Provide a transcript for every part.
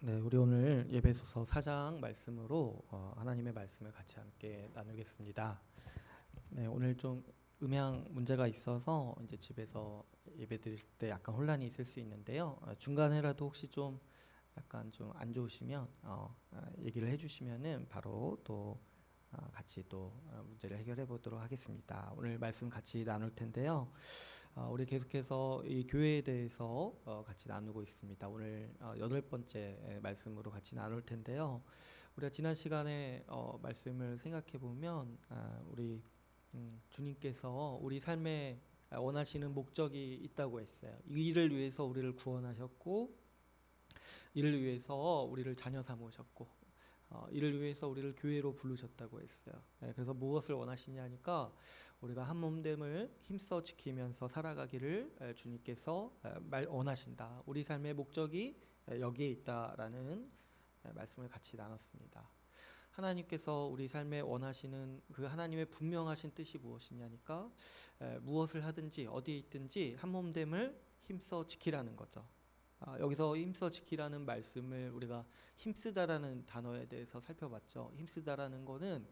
네, 우리 오늘 예배소서 4장 말씀으로 하나님의 말씀을 같이 함께 나누겠습니다. 네, 오늘 좀 음향 문제가 있어서 이제 집에서 예배 드릴 때 약간 혼란이 있을 수 있는데요. 중간에라도 혹시 좀 약간 좀 안 좋으시면 얘기를 해주시면은 바로 또 같이 또 문제를 해결해 보도록 하겠습니다. 오늘 말씀 같이 나눌 텐데요. 우리 계속해서 이 교회에 대해서 같이 나누고 있습니다. 오늘 8번째 말씀으로 같이 나눌 텐데요. 우리가 지난 시간에 말씀을 생각해 보면 우리 주님께서 우리 삶에 원하시는 목적이 있다고 했어요. 이 일을 위해서 우리를 구원하셨고, 이를 위해서 우리를 자녀 삼으셨고, 이를 위해서 우리를 교회로 부르셨다고 했어요. 그래서 무엇을 원하시냐니까 우리가 한 몸됨을 힘써 지키면서 살아가기를 주님께서 원하신다. 우리 삶의 목적이 여기에 있다라는 말씀을 같이 나눴습니다. 하나님께서 우리 삶에 원하시는 그 하나님의 분명하신 뜻이 무엇이냐니까 무엇을 하든지 어디에 있든지 한 몸됨을 힘써 지키라는 거죠. 여기서 힘써 지키라는 말씀을 우리가 힘쓰다라는 단어에 대해서 살펴봤죠. 힘쓰다라는 거는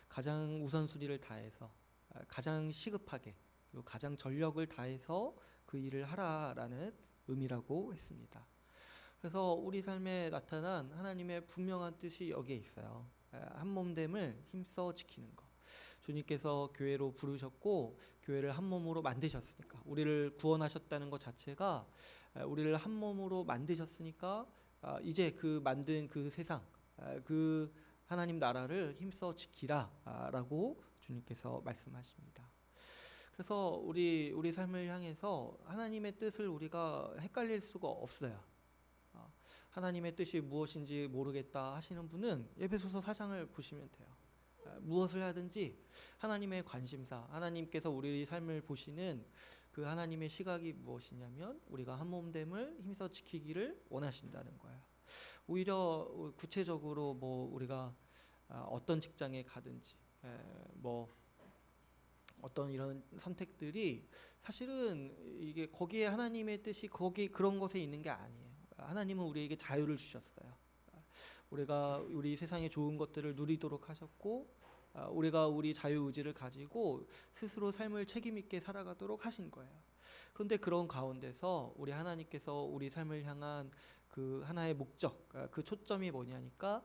가장 우선순위를 다해서 가장 시급하게 그리고 가장 전력을 다해서 그 일을 하라라는 의미라고 했습니다. 그래서 우리 삶에 나타난 하나님의 분명한 뜻이 여기에 있어요. 한 몸됨을 힘써 지키는 것. 주님께서 교회로 부르셨고 교회를 한 몸으로 만드셨으니까 우리를 구원하셨다는 것 자체가 우리를 한 몸으로 만드셨으니까 이제 그 만든 그 세상 그 하나님 나라를 힘써 지키라라고 주님께서 말씀하십니다. 그래서 우리 삶을 향해서 하나님의 뜻을 우리가 헷갈릴 수가 없어요. 하나님의 뜻이 무엇인지 모르겠다 하시는 분은 에베소서 4장을 보시면 돼요. 무엇을 하든지 하나님의 관심사, 하나님께서 우리 삶을 보시는 그 하나님의 시각이 무엇이냐면 우리가 한 몸됨을 힘써 지키기를 원하신다는 거예요. 오히려 구체적으로 뭐 우리가 어떤 직장에 가든지 뭐 어떤 이런 선택들이 사실은 이게 거기에 하나님의 뜻이 거기 그런 것에 있는 게 아니에요. 하나님은 우리에게 자유를 주셨어요. 우리가 우리 세상의 좋은 것들을 누리도록 하셨고 우리가 우리 자유의지를 가지고 스스로 삶을 책임 있게 살아가도록 하신 거예요. 그런데 그런 가운데서 우리 하나님께서 우리 삶을 향한 그 하나의 목적, 그 초점이 뭐냐니까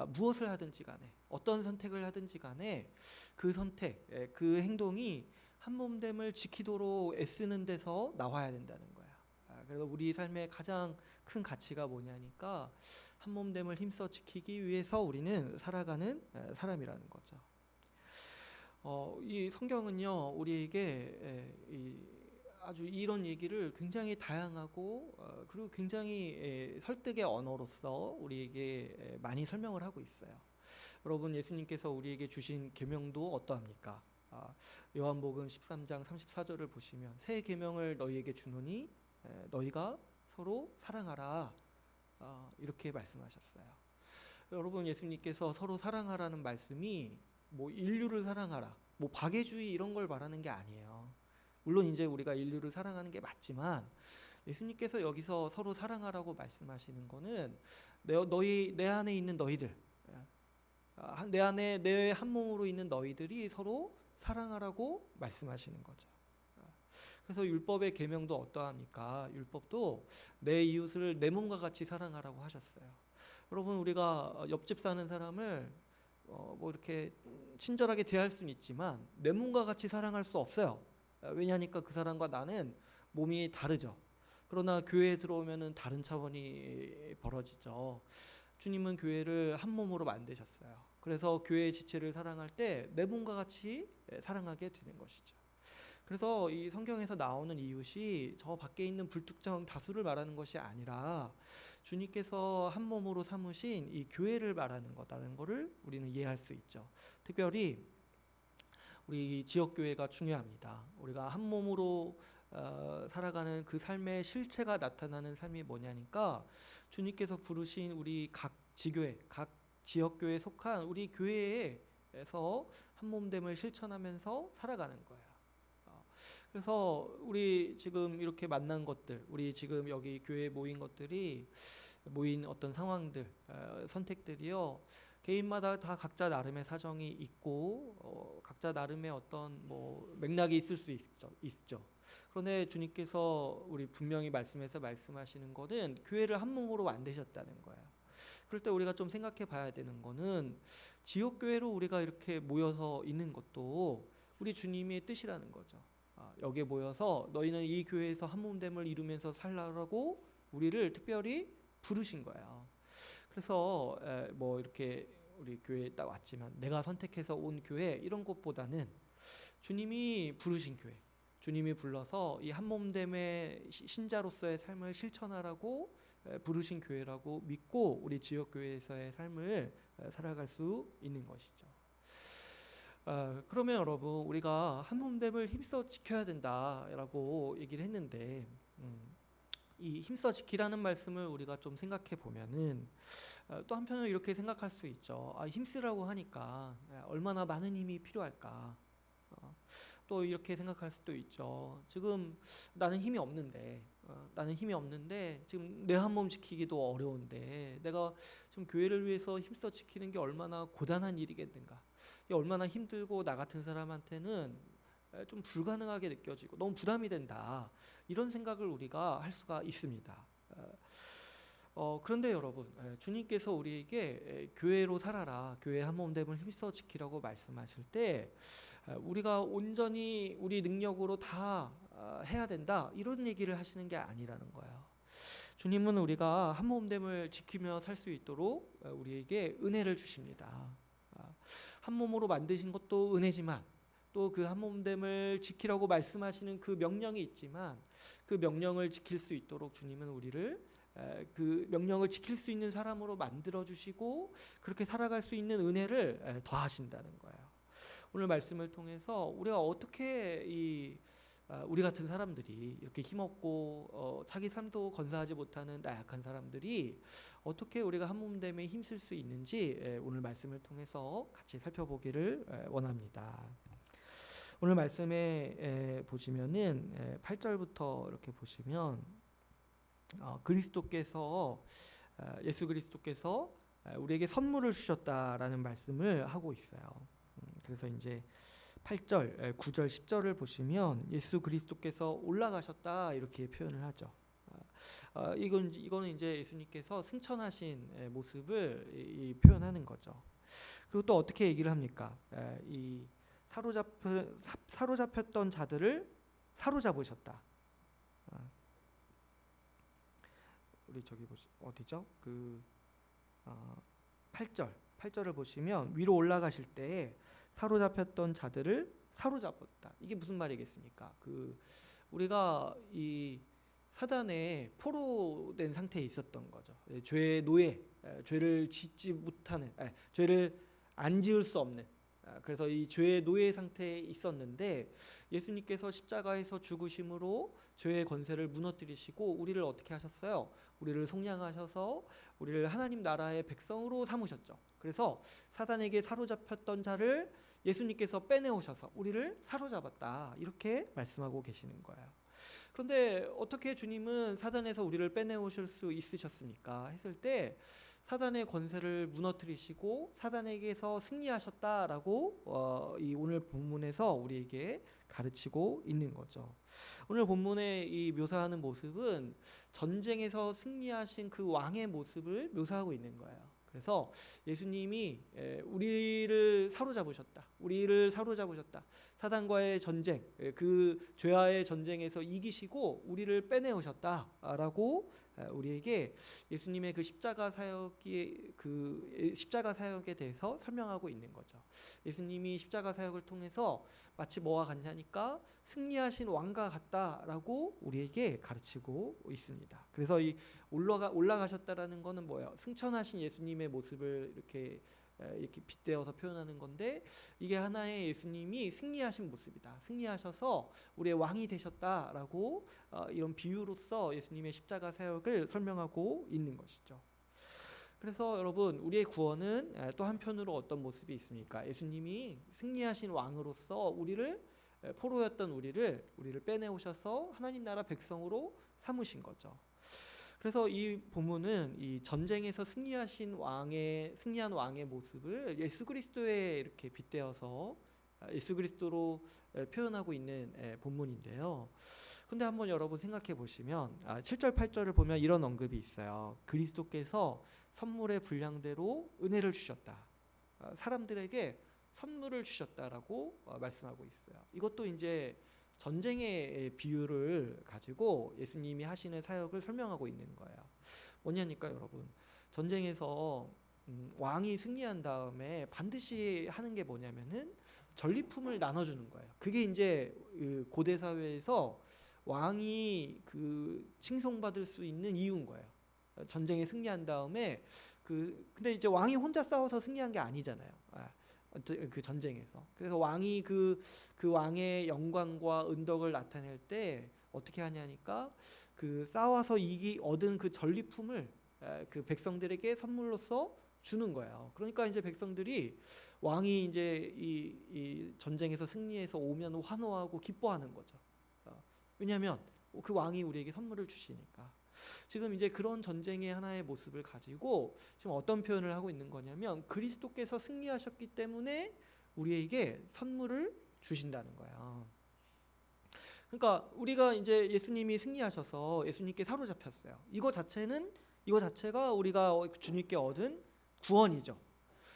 무엇을 하든지 간에 어떤 선택을 하든지 간에 그 선택, 그 행동이 한 몸됨을 지키도록 애쓰는 데서 나와야 된다는 거야. 그래서 우리 삶의 가장 큰 가치가 뭐냐니까 한 몸됨을 힘써 지키기 위해서 우리는 살아가는 사람이라는 거죠. 이 성경은요 우리에게 아주 이런 얘기를 굉장히 다양하고 그리고 굉장히 설득의 언어로서 우리에게 많이 설명을 하고 있어요. 여러분 예수님께서 우리에게 주신 계명도 어떠합니까? 요한복음 13장 34절을 보시면 새 계명을 너희에게 주노니 너희가 서로 사랑하라 이렇게 말씀하셨어요. 여러분 예수님께서 서로 사랑하라는 말씀이 뭐 인류를 사랑하라, 뭐 박애주의 이런 걸 말하는 게 아니에요. 물론 이제 우리가 인류를 사랑하는 게 맞지만 예수님께서 여기서 서로 사랑하라고 말씀하시는 거는 내 안에 있는 너희들, 내 안에 내 한 몸으로 있는 너희들이 서로 사랑하라고 말씀하시는 거죠. 그래서 율법의 계명도 어떠합니까? 율법도 내 이웃을 내 몸과 같이 사랑하라고 하셨어요. 여러분 우리가 옆집 사는 사람을 뭐 이렇게 친절하게 대할 수는 있지만 내 몸과 같이 사랑할 수 없어요. 왜냐하니까 그 사람과 나는 몸이 다르죠. 그러나 교회에 들어오면은 다른 차원이 벌어지죠. 주님은 교회를 한 몸으로 만드셨어요. 그래서 교회의 지체를 사랑할 때 내 몸과 같이 사랑하게 되는 것이죠. 그래서 이 성경에서 나오는 이웃이 저 밖에 있는 불특정 다수를 말하는 것이 아니라 주님께서 한 몸으로 삼으신 이 교회를 말하는 거다라는 것을 우리는 이해할 수 있죠. 특별히 우리 지역교회가 중요합니다. 우리가 한 몸으로 살아가는 그 삶의 실체가 나타나는 삶이 뭐냐니까 주님께서 부르신 우리 각 지교회, 각 지역교회에 속한 우리 교회에서 한 몸됨을 실천하면서 살아가는 거예요. 그래서 우리 지금 이렇게 만난 것들, 우리 지금 여기 교회에 모인 어떤 상황들, 선택들이요, 개인마다 다 각자 나름의 사정이 있고 각자 나름의 어떤 뭐 맥락이 있을 수 있죠. 그런데 주님께서 우리 분명히 말씀에서 말씀하시는 거는 교회를 한 몸으로 만드셨다는 거예요. 그럴 때 우리가 좀 생각해 봐야 되는 거는 지역 교회로 우리가 이렇게 모여서 있는 것도 우리 주님의 뜻이라는 거죠. 여기에 모여서 너희는 이 교회에서 한 몸됨을 이루면서 살라고 우리를 특별히 부르신 거예요. 그래서 뭐 이렇게 우리 교회에 딱 왔지만 내가 선택해서 온 교회 이런 것보다는 주님이 부르신 교회, 주님이 불러서 이 한 몸됨의 신자로서의 삶을 실천하라고 부르신 교회라고 믿고 우리 지역 교회에서의 삶을 살아갈 수 있는 것이죠. 그러면 여러분, 우리가 한 몸됨을 힘써 지켜야 된다라고 얘기를 했는데 이 힘써 지키라는 말씀을 우리가 좀 생각해 보면은 또 한편으로 이렇게 생각할 수 있죠. 힘쓰라고 하니까 얼마나 많은 힘이 필요할까. 또 이렇게 생각할 수도 있죠. 지금 나는 힘이 없는데 지금 내 한 몸 지키기도 어려운데 내가 지금 교회를 위해서 힘써 지키는 게 얼마나 고단한 일이겠는가. 이게 얼마나 힘들고 나 같은 사람한테는 좀 불가능하게 느껴지고 너무 부담이 된다. 이런 생각을 우리가 할 수가 있습니다. 그런데 여러분, 주님께서 우리에게 교회로 살아라, 교회 한 몸됨을 힘써 지키라고 말씀하실 때 우리가 온전히 우리 능력으로 다 해야 된다, 이런 얘기를 하시는 게 아니라는 거예요. 주님은 우리가 한 몸됨을 지키며 살 수 있도록 우리에게 은혜를 주십니다. 한 몸으로 만드신 것도 은혜지만 또 그 한 몸됨을 지키라고 말씀하시는 그 명령이 있지만 그 명령을 지킬 수 있도록 주님은 우리를 그 명령을 지킬 수 있는 사람으로 만들어 주시고 그렇게 살아갈 수 있는 은혜를 더하신다는 거예요. 오늘 말씀을 통해서 우리가 어떻게 우리 같은 사람들이 이렇게 힘없고 자기 삶도 건사하지 못하는 나약한 사람들이 어떻게 우리가 한 몸됨에 힘쓸 수 있는지 오늘 말씀을 통해서 같이 살펴보기를 원합니다. 오늘 말씀에 보시면은 8절부터 이렇게 보시면 예수 그리스도께서 우리에게 선물을 주셨다라는 말씀을 하고 있어요. 그래서 이제 8절, 9절, 10절을 보시면 예수 그리스도께서 올라가셨다 이렇게 표현을 하죠. 이거는 이제 예수님께서 승천하신 모습을 표현하는 거죠. 그리고 또 어떻게 얘기를 합니까? 이 사로잡혔던 자들을 사로잡으셨다. 우리 저기 어디죠? 8절을 보시면 위로 올라가실 때 사로잡혔던 자들을 사로잡았다. 이게 무슨 말이겠습니까? 우리가 이 사단에 포로된 상태에 있었던 거죠. 죄의 노예, 죄를 짓지 못하는, 죄를 안 지을 수 없는, 그래서 이 죄의 노예 상태에 있었는데 예수님께서 십자가에서 죽으심으로 죄의 권세를 무너뜨리시고 우리를 어떻게 하셨어요? 우리를 속량하셔서 우리를 하나님 나라의 백성으로 삼으셨죠. 그래서 사단에게 사로잡혔던 자를 예수님께서 빼내오셔서 우리를 사로잡았다, 이렇게 말씀하고 계시는 거예요. 그런데 어떻게 주님은 사단에서 우리를 빼내오실 수 있으셨습니까? 했을 때 사단의 권세를 무너뜨리시고 사단에게서 승리하셨다라고 이 오늘 본문에서 우리에게 가르치고 있는 거죠. 오늘 본문에 이 묘사하는 모습은 전쟁에서 승리하신 그 왕의 모습을 묘사하고 있는 거예요. 그래서 예수님이 우리를 사로잡으셨다. 사단과의 전쟁, 그 죄와의 전쟁에서 이기시고 우리를 빼내오셨다라고 우리에게 예수님의 그 십자가 사역에 대해서 설명하고 있는 거죠. 예수님이 십자가 사역을 통해서 마치 뭐와 같냐니까 승리하신 왕과 같다라고 우리에게 가르치고 있습니다. 그래서 이 올라가셨다라는 것은 뭐예요? 승천하신 예수님의 모습을 이렇게 빗대어서 표현하는 건데, 이게 하나의 예수님이 승리하신 모습이다. 승리하셔서 우리의 왕이 되셨다라고 이런 비유로서 예수님의 십자가 사역을 설명하고 있는 것이죠. 그래서 여러분, 우리의 구원은 또 한편으로 어떤 모습이 있습니까? 예수님이 승리하신 왕으로서 우리를 포로였던 우리를 빼내오셔서 하나님 나라 백성으로 삼으신 거죠. 그래서 이 본문은 이 전쟁에서 승리한 왕의 모습을 예수 그리스도에 이렇게 빗대어서 예수 그리스도로 표현하고 있는 본문인데요. 근데 한번 여러분 생각해 보시면 7절 8절을 보면 이런 언급이 있어요. 그리스도께서 선물의 분량대로 은혜를 주셨다. 사람들에게 선물을 주셨다라고 말씀하고 있어요. 이것도 이제 전쟁의 비유를 가지고 예수님이 하시는 사역을 설명하고 있는 거예요. 뭐냐니까 여러분, 전쟁에서 왕이 승리한 다음에 반드시 하는 게 뭐냐면은 전리품을 나눠주는 거예요. 그게 이제 고대 사회에서 왕이 칭송받을 수 있는 이유인 거예요. 전쟁에 승리한 다음에 근데 이제 왕이 혼자 싸워서 승리한 게 아니잖아요. 그 전쟁에서. 그래서 왕이 그 왕의 영광과 은덕을 나타낼 때 어떻게 하냐니까 싸워서 얻은 그 전리품을 그 백성들에게 선물로서 주는 거예요. 그러니까 이제 백성들이 왕이 이제 이 전쟁에서 승리해서 오면 환호하고 기뻐하는 거죠. 왜냐하면 그 왕이 우리에게 선물을 주시니까. 지금 이제 그런 전쟁의 하나의 모습을 가지고 지금 어떤 표현을 하고 있는 거냐면 그리스도께서 승리하셨기 때문에 우리에게 선물을 주신다는 거예요. 그러니까 우리가 이제 예수님이 승리하셔서 예수님께 사로잡혔어요. 이거 자체가 우리가 주님께 얻은 구원이죠.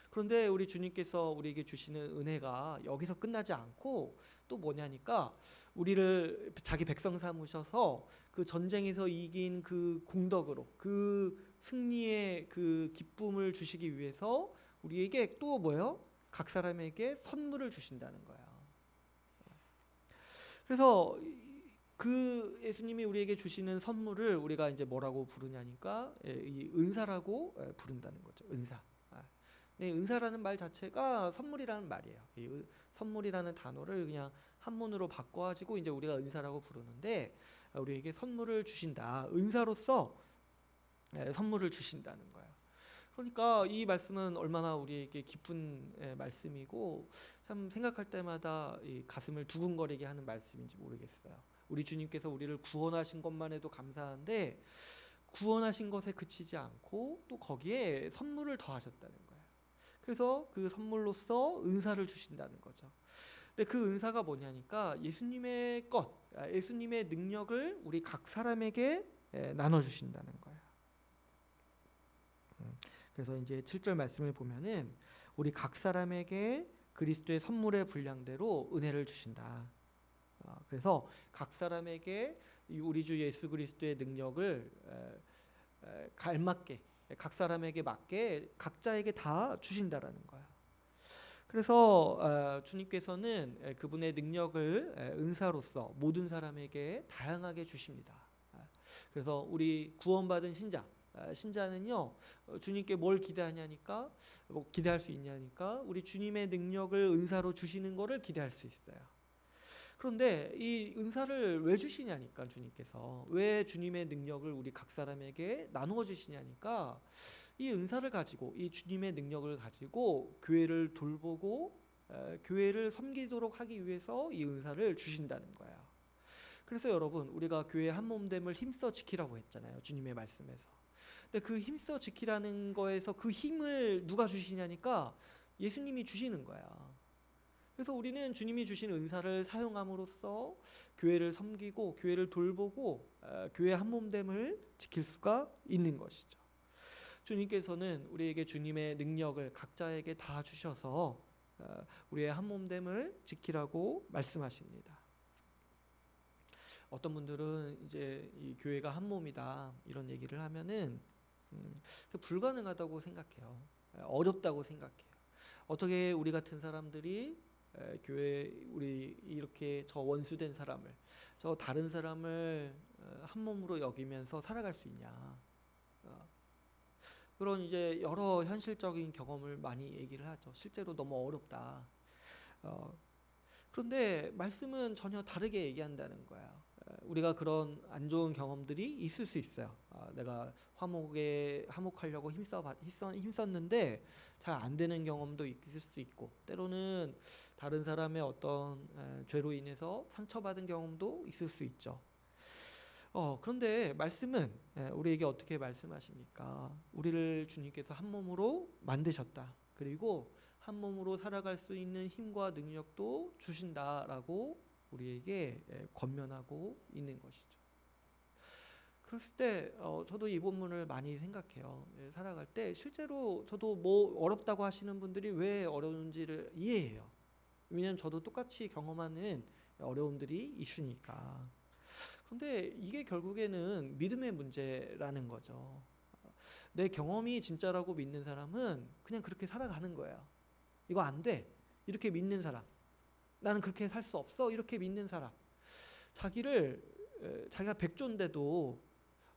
그런데 우리 주님께서 우리에게 주시는 은혜가 여기서 끝나지 않고 또 뭐냐니까 우리를 자기 백성 삼으셔서 그 전쟁에서 이긴 그 공덕으로 그 승리의 그 기쁨을 주시기 위해서 우리에게 또 뭐예요? 각 사람에게 선물을 주신다는 거예요. 그래서 그 예수님이 우리에게 주시는 선물을 우리가 이제 뭐라고 부르냐니까 이 은사라고 부른다는 거죠. 은사. 네, 은사라는 말 자체가 선물이라는 말이에요. 이 선물이라는 단어를 그냥 한문으로 바꿔가지고 이제 우리가 은사라고 부르는데 우리에게 선물을 주신다. 은사로서 선물을 주신다는 거예요. 그러니까 이 말씀은 얼마나 우리에게 깊은 말씀이고 참 생각할 때마다 이 가슴을 두근거리게 하는 말씀인지 모르겠어요. 우리 주님께서 우리를 구원하신 것만 해도 감사한데 구원하신 것에 그치지 않고 또 거기에 선물을 더하셨다는 거예요. 그래서 그 선물로서 은사를 주신다는 거죠. 근데 그 은사가 뭐냐니까 예수님의 예수님의 능력을 우리 각 사람에게 나눠주신다는 거예요. 그래서 이제 7절 말씀을 보면은 우리 각 사람에게 그리스도의 선물의 분량대로 은혜를 주신다. 그래서 각 사람에게 우리 주 예수 그리스도의 능력을 알맞게 각 사람에게 맞게 각자에게 다 주신다라는 거야. 그래서 주님께서는 그분의 능력을 은사로서 모든 사람에게 다양하게 주십니다. 그래서 우리 구원받은 신자는요 주님께 뭘 기대하냐니까 기대할 수 있냐니까 우리 주님의 능력을 은사로 주시는 것을 기대할 수 있어요. 그런데 이 은사를 왜 주시냐니까 주님께서 왜 주님의 능력을 우리 각 사람에게 나누어 주시냐니까 이 은사를 가지고 이 주님의 능력을 가지고 교회를 돌보고 교회를 섬기도록 하기 위해서 이 은사를 주신다는 거예요. 그래서 여러분 우리가 교회 한 몸됨을 힘써 지키라고 했잖아요. 주님의 말씀에서. 근데 그 힘써 지키라는 거에서 그 힘을 누가 주시냐니까 예수님이 주시는 거야. 그래서 우리는 주님이 주신 은사를 사용함으로써 교회를 섬기고 교회를 돌보고 교회 한 몸됨을 지킬 수가 있는 것이죠. 주님께서는 우리에게 주님의 능력을 각자에게 다 주셔서 우리의 한 몸됨을 지키라고 말씀하십니다. 어떤 분들은 이제 이 교회가 한 몸이다 이런 얘기를 하면은 불가능하다고 생각해요. 어렵다고 생각해요. 어떻게 우리 같은 사람들이 교회 우리 이렇게 저 원수된 사람을 저 다른 사람을 한 몸으로 여기면서 살아갈 수 있냐 그런 이제 여러 현실적인 경험을 많이 얘기를 하죠. 실제로 너무 어렵다. 그런데 말씀은 전혀 다르게 얘기한다는 거야. 우리가 그런 안 좋은 경험들이 있을 수 있어요. 내가 화목하려고 힘썼는데 잘 안 되는 경험도 있을 수 있고, 때로는 다른 사람의 어떤 죄로 인해서 상처받은 경험도 있을 수 있죠. 그런데 말씀은 우리에게 어떻게 말씀하십니까? 우리를 주님께서 한 몸으로 만드셨다. 그리고 한 몸으로 살아갈 수 있는 힘과 능력도 주신다라고 우리에게 권면하고 있는 것이죠. 그랬을 때 저도 이 본문을 많이 생각해요. 살아갈 때 실제로 저도 뭐 어렵다고 하시는 분들이 왜 어려운지를 이해해요. 왜냐하면 저도 똑같이 경험하는 어려움들이 있으니까. 그런데 이게 결국에는 믿음의 문제라는 거죠. 내 경험이 진짜라고 믿는 사람은 그냥 그렇게 살아가는 거예요. 이거 안 돼. 이렇게 믿는 사람. 나는 그렇게 살 수 없어. 이렇게 믿는 사람. 자기가 백조인데도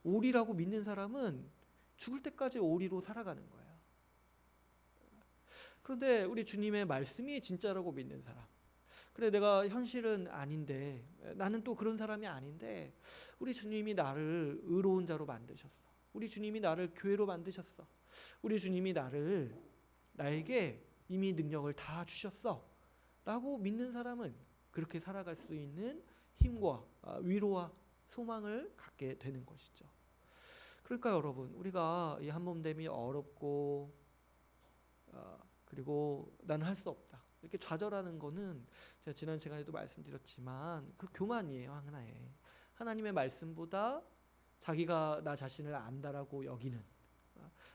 오리라고 믿는 사람은 죽을 때까지 오리로 살아가는 거예요. 그런데 우리 주님의 말씀이 진짜라고 믿는 사람. 그래, 내가 현실은 아닌데, 나는 또 그런 사람이 아닌데, 우리 주님이 나를 의로운 자로 만드셨어. 우리 주님이 나를 교회로 만드셨어. 우리 주님이 나에게 이미 능력을 다 주셨어 라고 믿는 사람은 그렇게 살아갈 수 있는 힘과 위로와 소망을 갖게 되는 것이죠. 그러니까 여러분, 우리가 이 한몸됨이 어렵고 그리고 나는 할 수 없다 이렇게 좌절하는 거는 제가 지난 시간에도 말씀드렸지만 그 교만이에요. 하나의 하나님의 말씀보다 자기가 나 자신을 안다라고 여기는,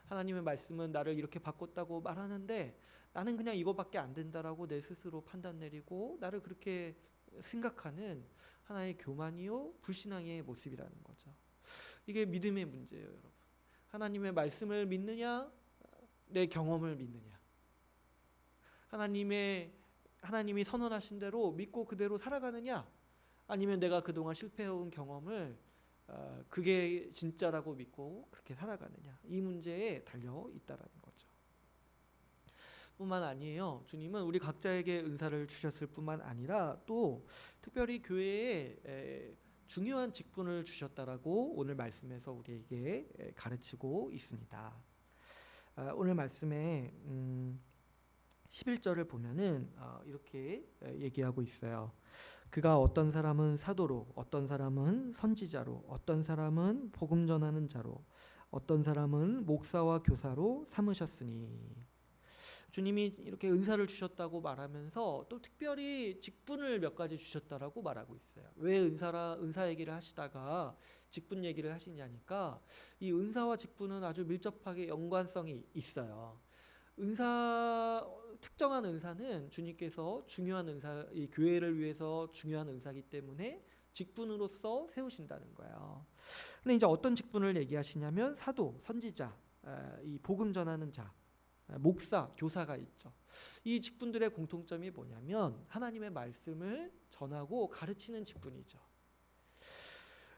하나님의 말씀은 나를 이렇게 바꿨다고 말하는데 나는 그냥 이거밖에 안 된다라고 내 스스로 판단 내리고 나를 그렇게 생각하는 하나의 교만이요 불신앙의 모습이라는 거죠. 이게 믿음의 문제예요, 여러분. 하나님의 말씀을 믿느냐, 내 경험을 믿느냐. 하나님이 선언하신 대로 믿고 그대로 살아가느냐, 아니면 내가 그동안 실패해온 경험을 그게 진짜라고 믿고 그렇게 살아가느냐, 이 문제에 달려 있다라는 거죠. 뿐만 아니에요. 주님은 우리 각자에게 은사를 주셨을 뿐만 아니라 또 특별히 교회에 중요한 직분을 주셨다라고 오늘 말씀에서 우리에게 가르치고 있습니다. 오늘 말씀에 11절을 보면은 이렇게 얘기하고 있어요. 그가 어떤 사람은 사도로, 어떤 사람은 선지자로, 어떤 사람은 복음 전하는 자로, 어떤 사람은 목사와 교사로 삼으셨으니. 주님이 이렇게 은사를 주셨다고 말하면서 또 특별히 직분을 몇 가지 주셨다라고 말하고 있어요. 왜 은사 얘기를 하시다가 직분 얘기를 하시냐니까, 이 은사와 직분은 아주 밀접하게 연관성이 있어요. 특정한 은사는 주님께서 중요한 은사, 이 교회를 위해서 중요한 은사이기 때문에 직분으로서 세우신다는 거예요. 근데 이제 어떤 직분을 얘기하시냐면 사도, 선지자, 이 복음 전하는 자, 목사, 교사가 있죠. 이 직분들의 공통점이 뭐냐면 하나님의 말씀을 전하고 가르치는 직분이죠.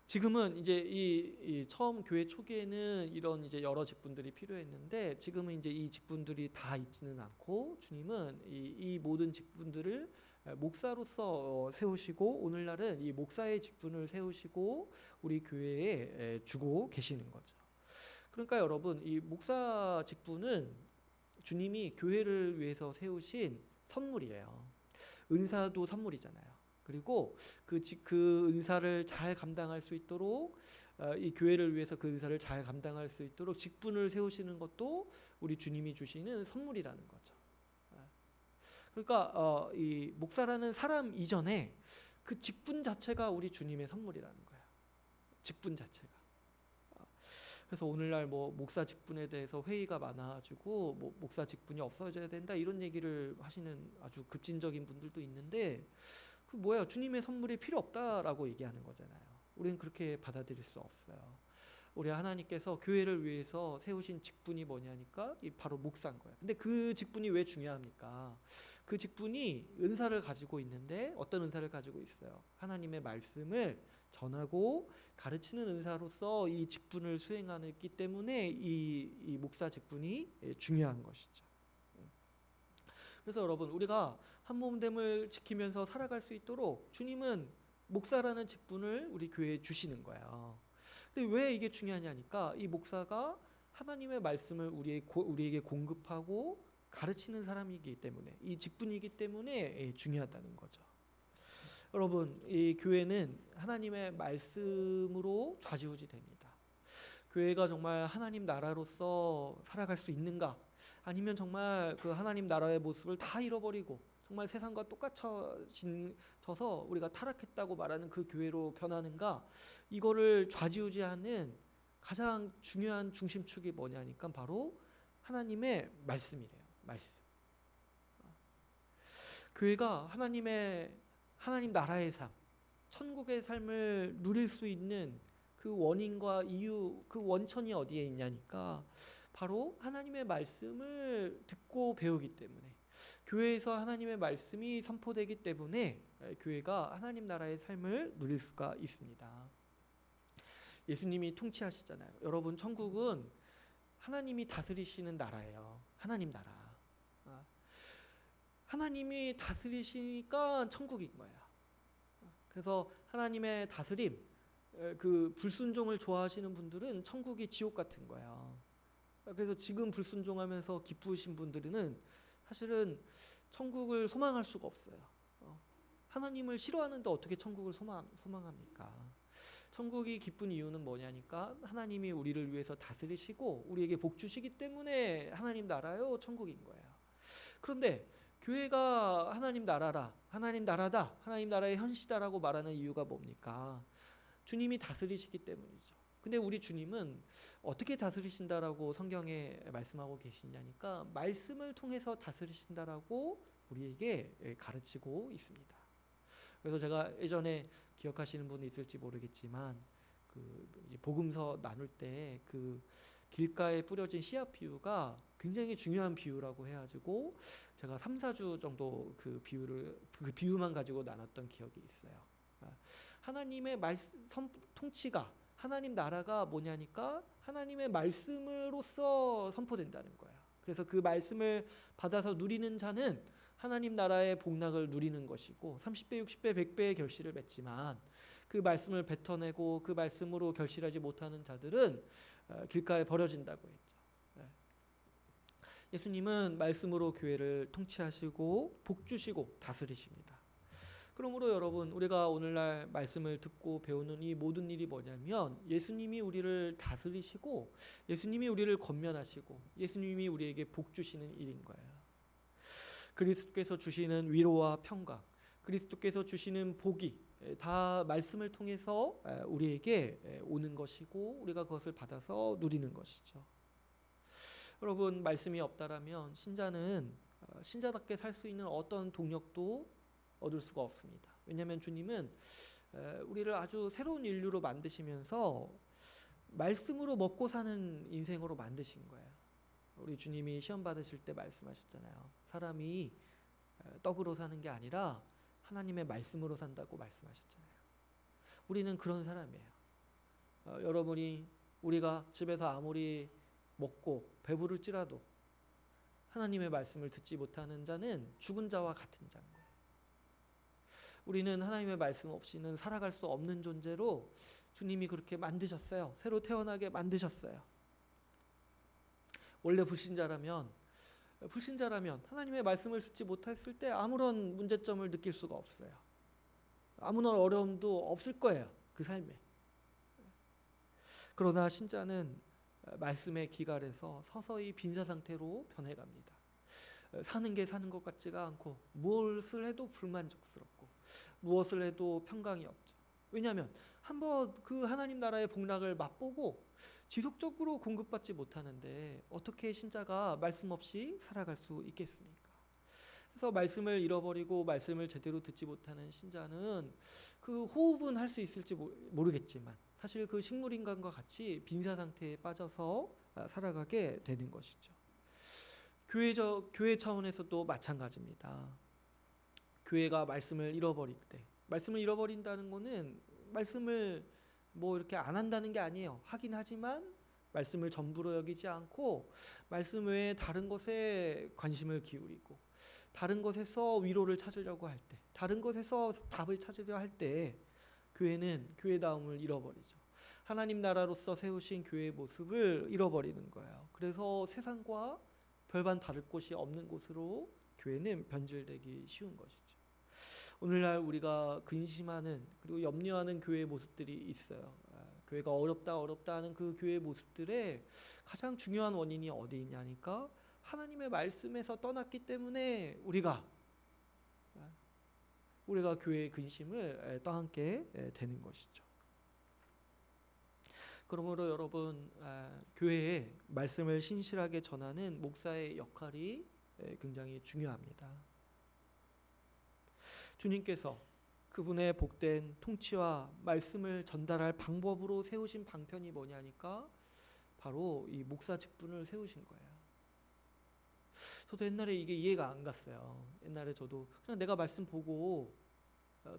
지금은 이제 이 처음 교회 초기에는 이런 이제 여러 직분들이 필요했는데, 지금은 이제 이 직분들이 다 있지는 않고 주님은 이 모든 직분들을 목사로서 세우시고, 오늘날은 이 목사의 직분을 세우시고 우리 교회에 주고 계시는 거죠. 그러니까 여러분, 이 목사 직분은 주님이 교회를 위해서 세우신 선물이에요. 은사도 선물이잖아요. 그리고 그 은사를 잘 감당할 수 있도록, 이 교회를 위해서 그 은사를 잘 감당할 수 있도록 직분을 세우시는 것도 우리 주님이 주시는 선물이라는 거죠. 그러니까 이 목사라는 사람 이전에 그 직분 자체가 우리 주님의 선물이라는 거예요. 직분 자체가. 그래서 오늘날 뭐 목사 직분에 대해서 회의가 많아지고 뭐 목사 직분이 없어져야 된다 이런 얘기를 하시는 아주 급진적인 분들도 있는데, 그 뭐예요? 주님의 선물이 필요 없다라고 얘기하는 거잖아요. 우리는 그렇게 받아들일 수 없어요. 우리 하나님께서 교회를 위해서 세우신 직분이 뭐냐니까 바로 목사인 거예요. 근데 그 직분이 왜 중요합니까? 그 직분이 은사를 가지고 있는데, 어떤 은사를 가지고 있어요? 하나님의 말씀을 전하고 가르치는 은사로서 이 직분을 수행하기 때문에 이 목사 직분이 중요한 것이죠. 그래서 여러분, 우리가 한 몸됨을 지키면서 살아갈 수 있도록 주님은 목사라는 직분을 우리 교회에 주시는 거예요. 근데 왜 이게 중요하냐니까 이 목사가 하나님의 말씀을 우리에게 공급하고 가르치는 사람이기 때문에 이 직분이기 때문에 중요하다는 거죠. 여러분, 이 교회는 하나님의 말씀으로 좌지우지됩니다. 교회가 정말 하나님 나라로서 살아갈 수 있는가? 아니면 정말 그 하나님 나라의 모습을 다 잃어버리고 정말 세상과 똑같아져서 우리가 타락했다고 말하는 그 교회로 변하는가? 이거를 좌지우지하는 가장 중요한 중심축이 뭐냐니까 바로 하나님의 말씀이래요. 말씀. 교회가 하나님 나라의 삶, 천국의 삶을 누릴 수 있는 그 원인과 이유, 그 원천이 어디에 있냐니까 바로 하나님의 말씀을 듣고 배우기 때문에, 교회에서 하나님의 말씀이 선포되기 때문에 교회가 하나님 나라의 삶을 누릴 수가 있습니다. 예수님이 통치하시잖아요. 여러분, 천국은 하나님이 다스리시는 나라예요. 하나님 나라. 하나님이 다스리시니까 천국인 거예요. 그래서 하나님의 다스림, 그 불순종을 좋아하시는 분들은 천국이 지옥 같은 거예요. 그래서 지금 불순종하면서 기쁘신 분들은 사실은 천국을 소망할 수가 없어요. 하나님을 싫어하는데 어떻게 천국을 소망합니까? 천국이 기쁜 이유는 뭐냐니까 하나님이 우리를 위해서 다스리시고 우리에게 복 주시기 때문에 하나님 나라요 천국인 거예요. 그런데 교회가 하나님 나라다, 하나님 나라의 현시다라고 말하는 이유가 뭡니까? 주님이 다스리시기 때문이죠. 근데 우리 주님은 어떻게 다스리신다라고 성경에 말씀하고 계시냐니까 말씀을 통해서 다스리신다라고 우리에게 가르치고 있습니다. 그래서 제가 예전에 기억하시는 분이 있을지 모르겠지만 그 복음서 나눌 때 그 길가에 뿌려진 씨앗 비유가 굉장히 중요한 비유라고 해가지고 제가 3-4주 정도 그 비유만 가지고 나눴던 기억이 있어요. 하나님의 통치가, 하나님 나라가 뭐냐니까 하나님의 말씀으로써 선포된다는 거예요. 그래서 그 말씀을 받아서 누리는 자는 하나님 나라의 복락을 누리는 것이고 30배, 60배, 100배의 결실을 맺지만 그 말씀을 뱉어내고 그 말씀으로 결실하지 못하는 자들은 길가에 버려진다고 했죠. 예수님은 말씀으로 교회를 통치하시고 복 주시고 다스리십니다. 그러므로 여러분, 우리가 오늘날 말씀을 듣고 배우는 이 모든 일이 뭐냐면 예수님이 우리를 다스리시고 예수님이 우리를 권면하시고 예수님이 우리에게 복 주시는 일인 거예요. 그리스도께서 주시는 위로와 평강, 그리스도께서 주시는 복이 다 말씀을 통해서 우리에게 오는 것이고 우리가 그것을 받아서 누리는 것이죠. 여러분, 말씀이 없다라면 신자는 신자답게 살 수 있는 어떤 동력도 얻을 수가 없습니다. 왜냐하면 주님은 우리를 아주 새로운 인류로 만드시면서 말씀으로 먹고 사는 인생으로 만드신 거예요. 우리 주님이 시험 받으실 때 말씀하셨잖아요. 사람이 떡으로 사는 게 아니라 하나님의 말씀으로 산다고 말씀하셨잖아요. 우리는 그런 사람이에요. 우리가 집에서 아무리 먹고 배부를지라도 하나님의 말씀을 듣지 못하는 자는 죽은 자와 같은 자인 거예요. 우리는 하나님의 말씀 없이는 살아갈 수 없는 존재로 주님이 그렇게 만드셨어요. 새로 태어나게 만드셨어요. 원래 불신자라면 하나님의 말씀을 듣지 못했을 때 아무런 문제점을 느낄 수가 없어요. 아무런 어려움도 없을 거예요. 그 삶에. 그러나 신자는 말씀의 기갈에서 서서히 빈사 상태로 변해갑니다. 사는 게 사는 것 같지가 않고 무엇을 해도 불만족스럽고 무엇을 해도 평강이 없죠. 왜냐하면 한번 그 하나님 나라의 복락을 맛보고 지속적으로 공급받지 못하는데 어떻게 신자가 말씀 없이 살아갈 수 있겠습니까? 그래서 말씀을 잃어버리고 말씀을 제대로 듣지 못하는 신자는 그 호흡은 할 수 있을지 모르겠지만 사실 그 식물인간과 같이 빈사 상태에 빠져서 살아가게 되는 것이죠. 교회 차원에서도 마찬가지입니다. 교회가 말씀을 잃어버린다는 것은 말씀을 이렇게 안 한다는 게 아니에요. 하긴 하지만 말씀을 전부로 여기지 않고 말씀 외에 다른 것에 관심을 기울이고 다른 것에서 위로를 찾으려고 할 때, 다른 것에서 답을 찾으려 할 때 교회는 교회다움을 잃어버리죠. 하나님 나라로서 세우신 교회의 모습을 잃어버리는 거예요. 그래서 세상과 별반 다를 곳이 없는 곳으로 교회는 변질되기 쉬운 것이죠. 오늘날 우리가 근심하는 그리고 염려하는 교회의 모습들이 있어요. 교회가 어렵다 하는 그 교회의 모습들의 가장 중요한 원인이 어디 있냐니까 하나님의 말씀에서 떠났기 때문에 우리가 교회의 근심을 떠안게 되는 것이죠. 그러므로 여러분, 교회에 말씀을 신실하게 전하는 목사의 역할이 굉장히 중요합니다. 주님께서 그분의 복된 통치와 말씀을 전달할 방법으로 세우신 방편이 뭐냐니까 바로 이 목사 직분을 세우신 거예요. 저도 옛날에 이게 이해가 안 갔어요. 옛날에 저도 그냥 내가 말씀 보고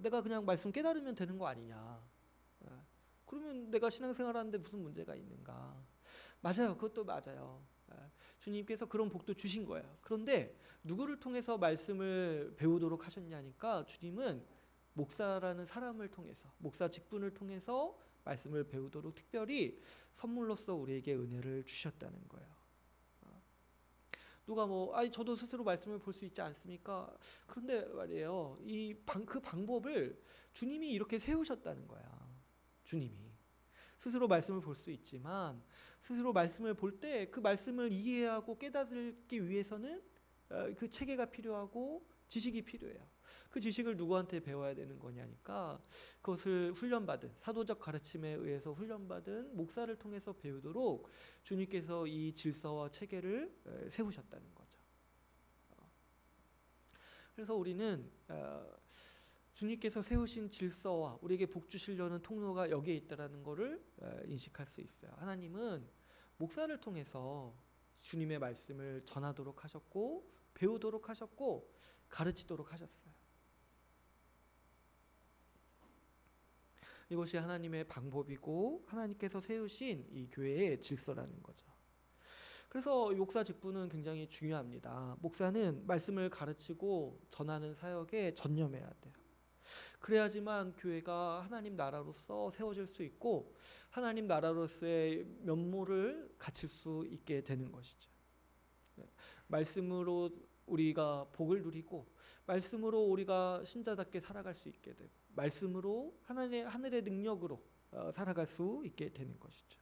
내가 그냥 말씀 깨달으면 되는 거 아니냐. 그러면 내가 신앙생활 하는데 무슨 문제가 있는가. 맞아요. 그것도 맞아요. 주님께서 그런 복도 주신 거예요. 그런데 누구를 통해서 말씀을 배우도록 하셨냐니까 주님은 목사라는 사람을 통해서, 목사 직분을 통해서 말씀을 배우도록 특별히 선물로서 우리에게 은혜를 주셨다는 거예요. 누가 저도 스스로 말씀을 볼 수 있지 않습니까? 그런데 말이에요. 그 방법을 주님이 이렇게 세우셨다는 거야. 주님이 스스로 말씀을 볼 수 있지만 스스로 말씀을 볼 때 그 말씀을 이해하고 깨닫기 위해서는 그 체계가 필요하고 지식이 필요해요. 그 지식을 누구한테 배워야 되는 거냐니까 그것을 훈련받은 사도적 가르침에 의해서 훈련받은 목사를 통해서 배우도록 주님께서 이 질서와 체계를 세우셨다는 거죠. 그래서 우리는 주님께서 세우신 질서와 우리에게 복 주시려는 통로가 여기에 있다는 것을 인식할 수 있어요. 하나님은 목사를 통해서 주님의 말씀을 전하도록 하셨고 배우도록 하셨고 가르치도록 하셨어요. 이것이 하나님의 방법이고 하나님께서 세우신 이 교회의 질서라는 거죠. 그래서 목사 직분은 굉장히 중요합니다. 목사는 말씀을 가르치고 전하는 사역에 전념해야 돼요. 그래야지만 교회가 하나님 나라로서 세워질 수 있고 하나님 나라로서의 면모를 갖출 수 있게 되는 것이죠. 말씀으로 우리가 복을 누리고 말씀으로 우리가 신자답게 살아갈 수 있게 되고 말씀으로 하늘의 능력으로 살아갈 수 있게 되는 것이죠.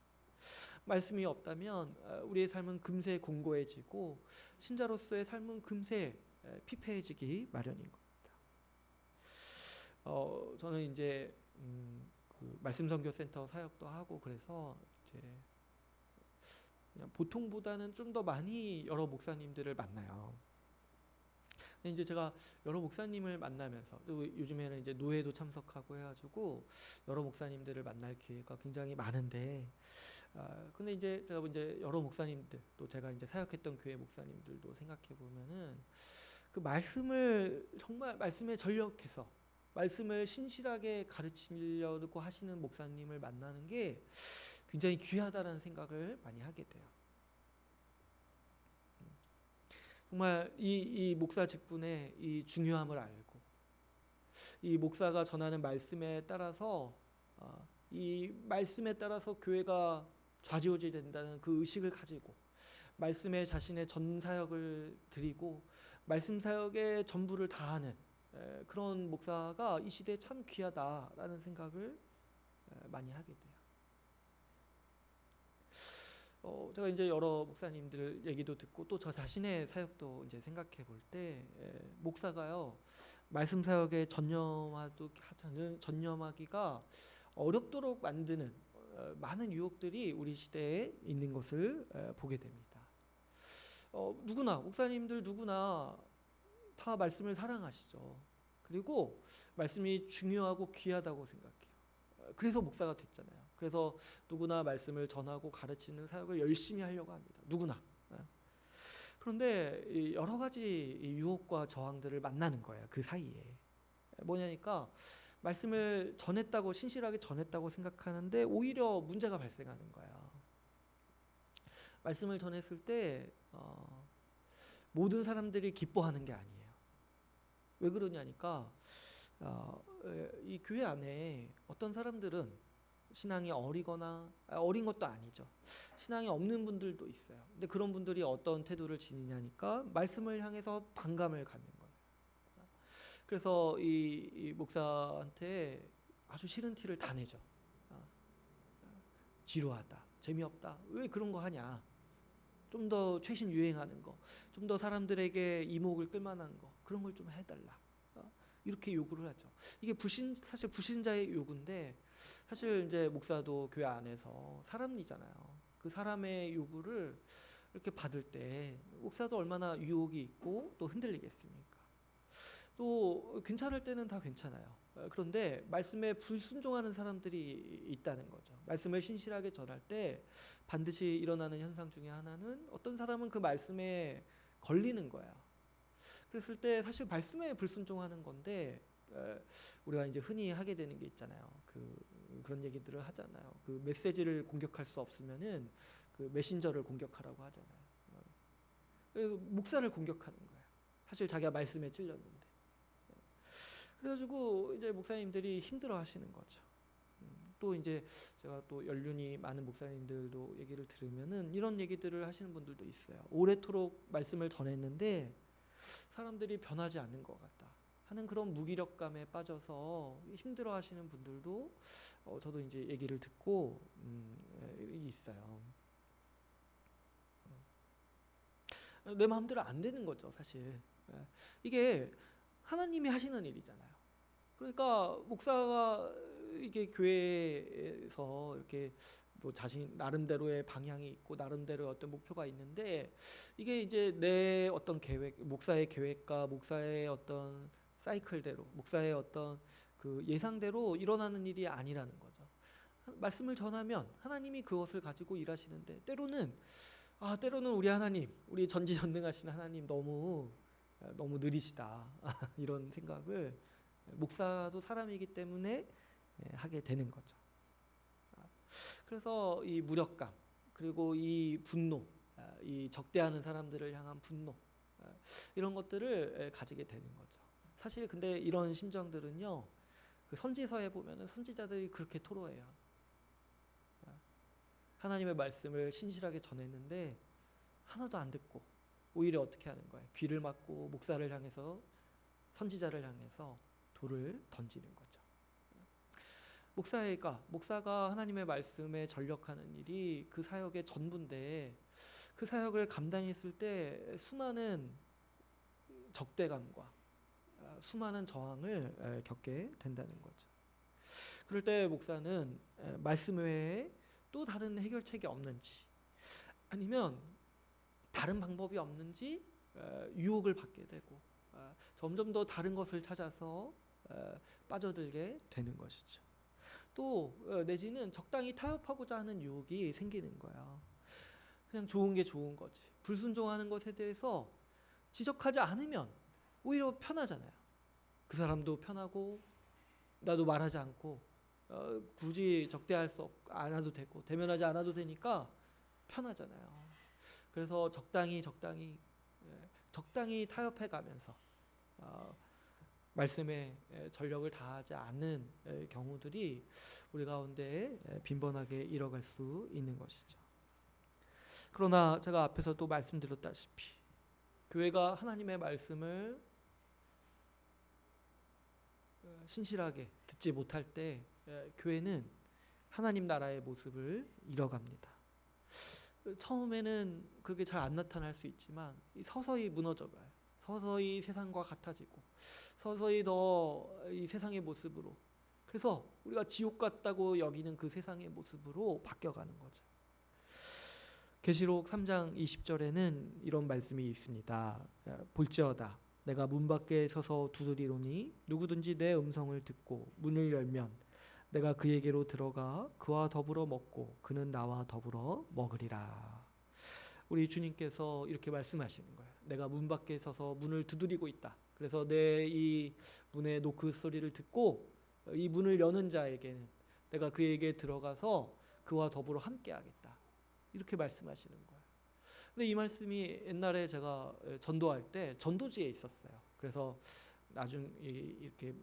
말씀이 없다면 우리의 삶은 금세 공고해지고 신자로서의 삶은 금세 피폐해지기 마련인 겁니다. 저는 이제 그 말씀선교센터 사역도 하고 그래서 이제 그냥 보통보다는 좀 더 많이 여러 목사님들을 만나요. 근데 이제 제가 여러 목사님을 만나면서 요즘에는 이제 노회도 참석하고 해가지고 여러 목사님들을 만날 기회가 굉장히 많은데, 근데 이제 제가 이제 여러 목사님들 또 제가 이제 사역했던 교회 목사님들도 생각해 보면은 그 말씀을 정말 말씀에 전력해서 말씀을 신실하게 가르치려고 하시는 목사님을 만나는 게 굉장히 귀하다라는 생각을 많이 하게 돼요. 정말 이 목사 직분의 이 중요함을 알고 이 목사가 전하는 말씀에 따라서 이 말씀에 따라서 교회가 좌지우지된다는 그 의식을 가지고 말씀에 자신의 전 사역을 드리고 말씀 사역에 전부를 다하는 그런 목사가 이 시대에 참 귀하다라는 생각을 많이 하게 돼요. 제가 이제 여러 목사님들 얘기도 듣고 또 저 자신의 사역도 이제 생각해 볼 때 목사가요 말씀 사역에 전념하기가 어렵도록 만드는 많은 유혹들이 우리 시대에 있는 것을 보게 됩니다. 누구나 목사님들 누구나 다 말씀을 사랑하시죠. 그리고 말씀이 중요하고 귀하다고 생각해요. 그래서 목사가 됐잖아요. 그래서 누구나 말씀을 전하고 가르치는 사역을 열심히 하려고 합니다. 누구나. 그런데 여러 가지 유혹과 저항들을 만나는 거예요. 그 사이에. 뭐냐니까 말씀을 전했다고 신실하게 전했다고 생각하는데 오히려 문제가 발생하는 거예요. 말씀을 전했을 때 모든 사람들이 기뻐하는 게 아니에요. 왜 그러냐니까 이 교회 안에 어떤 사람들은 신앙이 어리거나 어린 것도 아니죠. 신앙이 없는 분들도 있어요. 근데 그런 분들이 어떤 태도를 지니냐니까 말씀을 향해서 반감을 갖는 거예요. 그래서 이 목사한테 아주 싫은 티를 다 내죠. 지루하다, 재미없다, 왜 그런 거 하냐, 좀 더 최신 유행하는 거, 좀 더 사람들에게 이목을 끌만한 거, 그런 걸 좀 해달라, 이렇게 요구를 하죠. 이게 사실 불신자의 요구인데, 사실 이제 목사도 교회 안에서 사람이잖아요. 그 사람의 요구를 이렇게 받을 때 목사도 얼마나 유혹이 있고 또 흔들리겠습니까? 또 괜찮을 때는 다 괜찮아요. 그런데 말씀에 불순종하는 사람들이 있다는 거죠. 말씀을 신실하게 전할 때 반드시 일어나는 현상 중에 하나는 어떤 사람은 그 말씀에 걸리는 거야. 그랬을 때 사실 말씀에 불순종하는 건데, 우리가 이제 흔히 하게 되는 게 있잖아요. 그런 얘기들을 하잖아요. 그 메시지를 공격할 수 없으면은 그 메신저를 공격하라고 하잖아요. 그래서 목사를 공격하는 거예요. 사실 자기가 말씀에 찔렸는데. 그래가지고 이제 목사님들이 힘들어하시는 거죠. 또 이제 제가 또 연륜이 많은 목사님들도 얘기를 들으면은 이런 얘기들을 하시는 분들도 있어요. 오래도록 말씀을 전했는데 사람들이 변하지 않는 것 같다 하는 그런 무기력감에 빠져서 힘들어하시는 분들도 저도 이제 얘기를 듣고 있어요. 내 마음대로 안 되는 거죠, 사실. 이게 하나님이 하시는 일이잖아요. 그러니까 목사가 이게 교회에서 이렇게 뭐 자신 나름대로의 방향이 있고 나름대로의 어떤 목표가 있는데, 이게 이제 내 어떤 계획, 목사의 계획과 목사의 어떤 사이클대로, 목사의 어떤 그 예상대로 일어나는 일이 아니라는 거죠. 말씀을 전하면 하나님이 그것을 가지고 일하시는데, 때로는 우리 하나님, 우리 전지전능하신 하나님 너무 느리시다 이런 생각을 목사도 사람이기 때문에 하게 되는 거죠. 그래서 이 무력감, 그리고 이 분노, 이 적대하는 사람들을 향한 분노, 이런 것들을 가지게 되는 거죠. 사실 근데 이런 심정들은요, 그 선지서에 보면은 선지자들이 그렇게 토로해요. 하나님의 말씀을 신실하게 전했는데 하나도 안 듣고 오히려 어떻게 하는 거예요? 귀를 막고 목사를 향해서, 선지자를 향해서 돌을 던지는 거죠. 목사가 하나님의 말씀에 전력하는 일이 그 사역의 전부인데, 그 사역을 감당했을 때 수많은 적대감과 수많은 저항을 겪게 된다는 거죠. 그럴 때 목사는 말씀 외에 또 다른 해결책이 없는지, 아니면 다른 방법이 없는지 유혹을 받게 되고 점점 더 다른 것을 찾아서 빠져들게 되는 것이죠. 또 내지는 적당히 타협하고자 하는 유혹이 생기는 거야. 그냥 좋은 게 좋은 거지. 불순종하는 것에 대해서 지적하지 않으면 오히려 편하잖아요. 그 사람도 편하고 나도 말하지 않고 굳이 적대할 수 않아도 되고 대면하지 않아도 되니까 편하잖아요. 그래서 적당히 타협해 가면서 말씀에 전력을 다하지 않는 경우들이 우리 가운데 빈번하게 일어갈 수 있는 것이죠. 그러나 제가 앞에서 또 말씀드렸다시피 교회가 하나님의 말씀을 신실하게 듣지 못할 때 교회는 하나님 나라의 모습을 잃어갑니다. 처음에는 그게 잘 안 나타날 수 있지만 서서히 무너져가요. 서서히 세상과 같아지고 서서히 더 이 세상의 모습으로, 그래서 우리가 지옥 같다고 여기는 그 세상의 모습으로 바뀌어가는 거죠. 계시록 3장 20절에는 이런 말씀이 있습니다. 볼지어다 내가 문 밖에 서서 두드리노니 누구든지 내 음성을 듣고 문을 열면 내가 그에게로 들어가 그와 더불어 먹고 그는 나와 더불어 먹으리라. 우리 주님께서 이렇게 말씀하시는 거예요. 내가 문 밖에 서서 문을 두드리고 있다. 그래서 내 이 문의 노크 소리를 듣고 이 문을 여는 자에게는 내가 그에게 들어가서 그와 더불어 함께 하겠다. 이렇게 말씀하시는 거예요. 근데 이 말씀이 옛날에 제가 전도할 때 전도지에 있었어요. 그래서 나중에 이렇게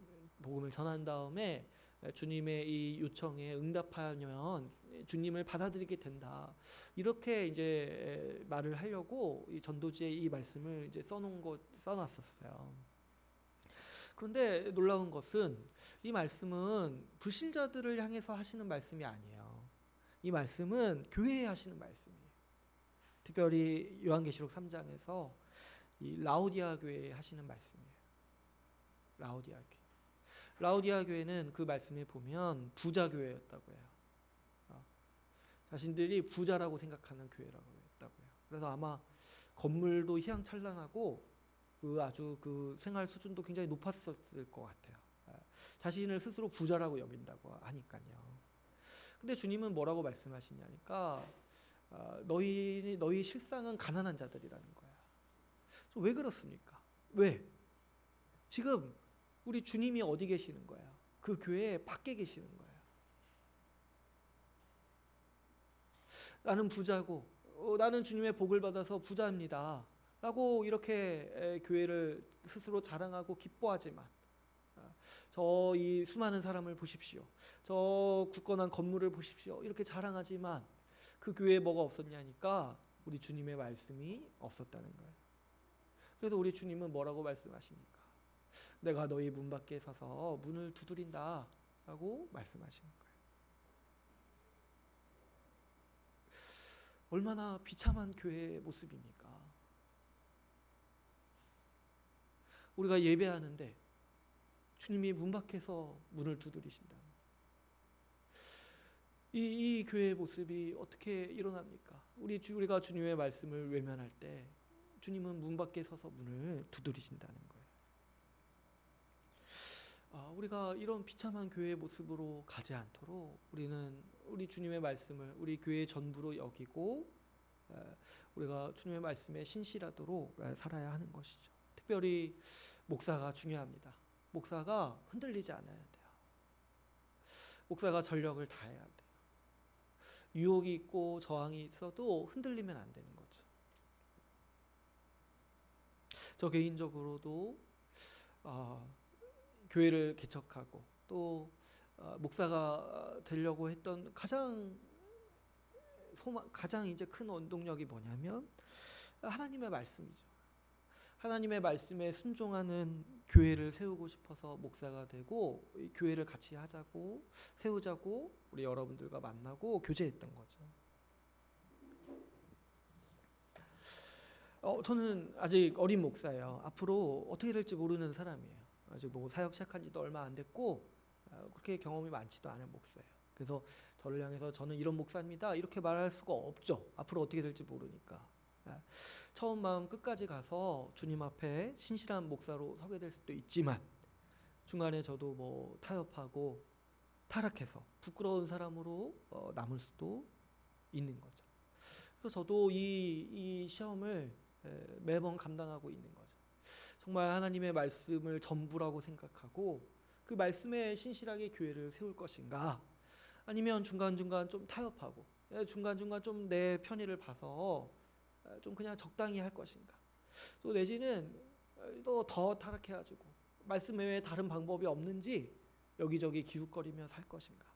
복음을 전한 다음에 주님의 이 요청에 응답하면 주님을 받아들이게 된다. 이렇게 이제 말을 하려고 이 전도지에 이 말씀을 이제 써놨었어요. 그런데 놀라운 것은 이 말씀은 불신자들을 향해서 하시는 말씀이 아니에요. 이 말씀은 교회에 하시는 말씀이에요. 특별히 요한계시록 3장에서 이 라오디아 교회에 하시는 말씀이에요. 라오디아 교회. 라오디아 교회는 그 말씀에 보면 부자 교회였다고 해요. 자신들이 부자라고 생각하는 교회라고 했다고 해요. 그래서 아마 건물도 휘황찬란하고 아주 그 생활 수준도 굉장히 높았었을 것 같아요. 자신을 스스로 부자라고 여긴다고 하니까요. 근데 주님은 뭐라고 말씀하시냐니까 너희 실상은 가난한 자들이라는 거야. 왜 그렇습니까? 왜? 지금 우리 주님이 어디 계시는 거야? 그 교회 밖에 계시는 거야. 나는 부자고 나는 주님의 복을 받아서 부자입니다 라고 이렇게 교회를 스스로 자랑하고 기뻐하지만 저 이 수많은 사람을 보십시오. 저 굳건한 건물을 보십시오. 이렇게 자랑하지만 그 교회에 뭐가 없었냐니까 우리 주님의 말씀이 없었다는 거예요. 그래서 우리 주님은 뭐라고 말씀하십니까? 내가 너희 문 밖에 서서 문을 두드린다 라고 말씀하시는 거예요. 얼마나 비참한 교회의 모습입니까? 우리가 예배하는데 주님이 문 밖에서 문을 두드리신다. 이 교회의 모습이 어떻게 일어납니까? 우리가 주님의 말씀을 외면할 때 주님은 문 밖에 서서 문을 두드리신다는 거예요. 우리가 이런 비참한 교회의 모습으로 가지 않도록 우리는 우리 주님의 말씀을 우리 교회의 전부로 여기고 우리가 주님의 말씀에 신실하도록 살아야 하는 것이죠. 특별히 목사가 중요합니다. 목사가 흔들리지 않아야 돼요. 목사가 전력을 다해야 돼요. 유혹이 있고 저항이 있어도 흔들리면 안 되는 거죠. 저 개인적으로도 교회를 개척하고 또 목사가 되려고 했던 가장 이제 큰 원동력이 뭐냐면 하나님의 말씀이죠. 하나님의 말씀에 순종하는 교회를 세우고 싶어서 목사가 되고 이 교회를 같이 하자고 세우자고 우리 여러분들과 만나고 교제했던 거죠. 저는 아직 어린 목사예요. 앞으로 어떻게 될지 모르는 사람이에요. 아직 사역 시작한 지도 얼마 안 됐고 그렇게 경험이 많지도 않은 목사예요. 그래서 저를 향해서 저는 이런 목사입니다 이렇게 말할 수가 없죠. 앞으로 어떻게 될지 모르니까. 처음 마음 끝까지 가서 주님 앞에 신실한 목사로 서게 될 수도 있지만 중간에 저도 타협하고 타락해서 부끄러운 사람으로 남을 수도 있는 거죠. 그래서 저도 이 시험을 매번 감당하고 있는 거죠. 정말 하나님의 말씀을 전부라고 생각하고 그 말씀에 신실하게 교회를 세울 것인가, 아니면 중간중간 좀 타협하고 중간중간 좀 내 편의를 봐서 좀 그냥 적당히 할 것인가, 또 내지는 또 더 타락해가지고 말씀 외에 다른 방법이 없는지 여기저기 기웃거리며 살 것인가.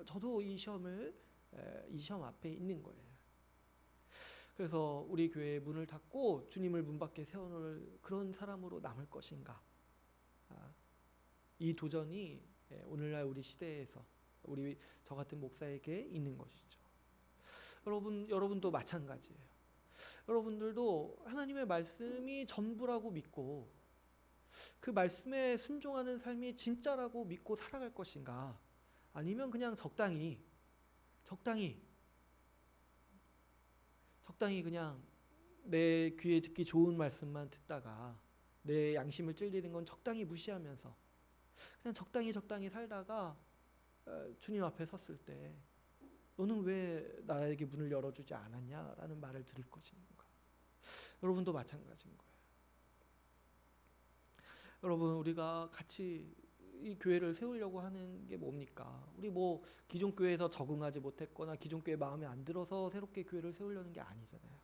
저도 이 시험 앞에 있는 거예요. 그래서 우리 교회의 문을 닫고 주님을 문 밖에 세워놓을 그런 사람으로 남을 것인가. 이 도전이 오늘날 우리 시대에서 저 같은 목사에게 있는 것이죠. 여러분도 마찬가지예요. 여러분들도 하나님의 말씀이 전부라고 믿고 그 말씀에 순종하는 삶이 진짜라고 믿고 살아갈 것인가, 아니면 그냥 적당히 그냥 내 귀에 듣기 좋은 말씀만 듣다가 내 양심을 찔리는 건 적당히 무시하면서 그냥 적당히 살다가 주님 앞에 섰을 때 너는 왜 나에게 문을 열어주지 않았냐라는 말을 들을 것인가. 여러분도 마찬가지인 거예요. 여러분, 우리가 같이 이 교회를 세우려고 하는 게 뭡니까? 우리 기존 교회에서 적응하지 못했거나 기존 교회 마음에 안 들어서 새롭게 교회를 세우려는 게 아니잖아요.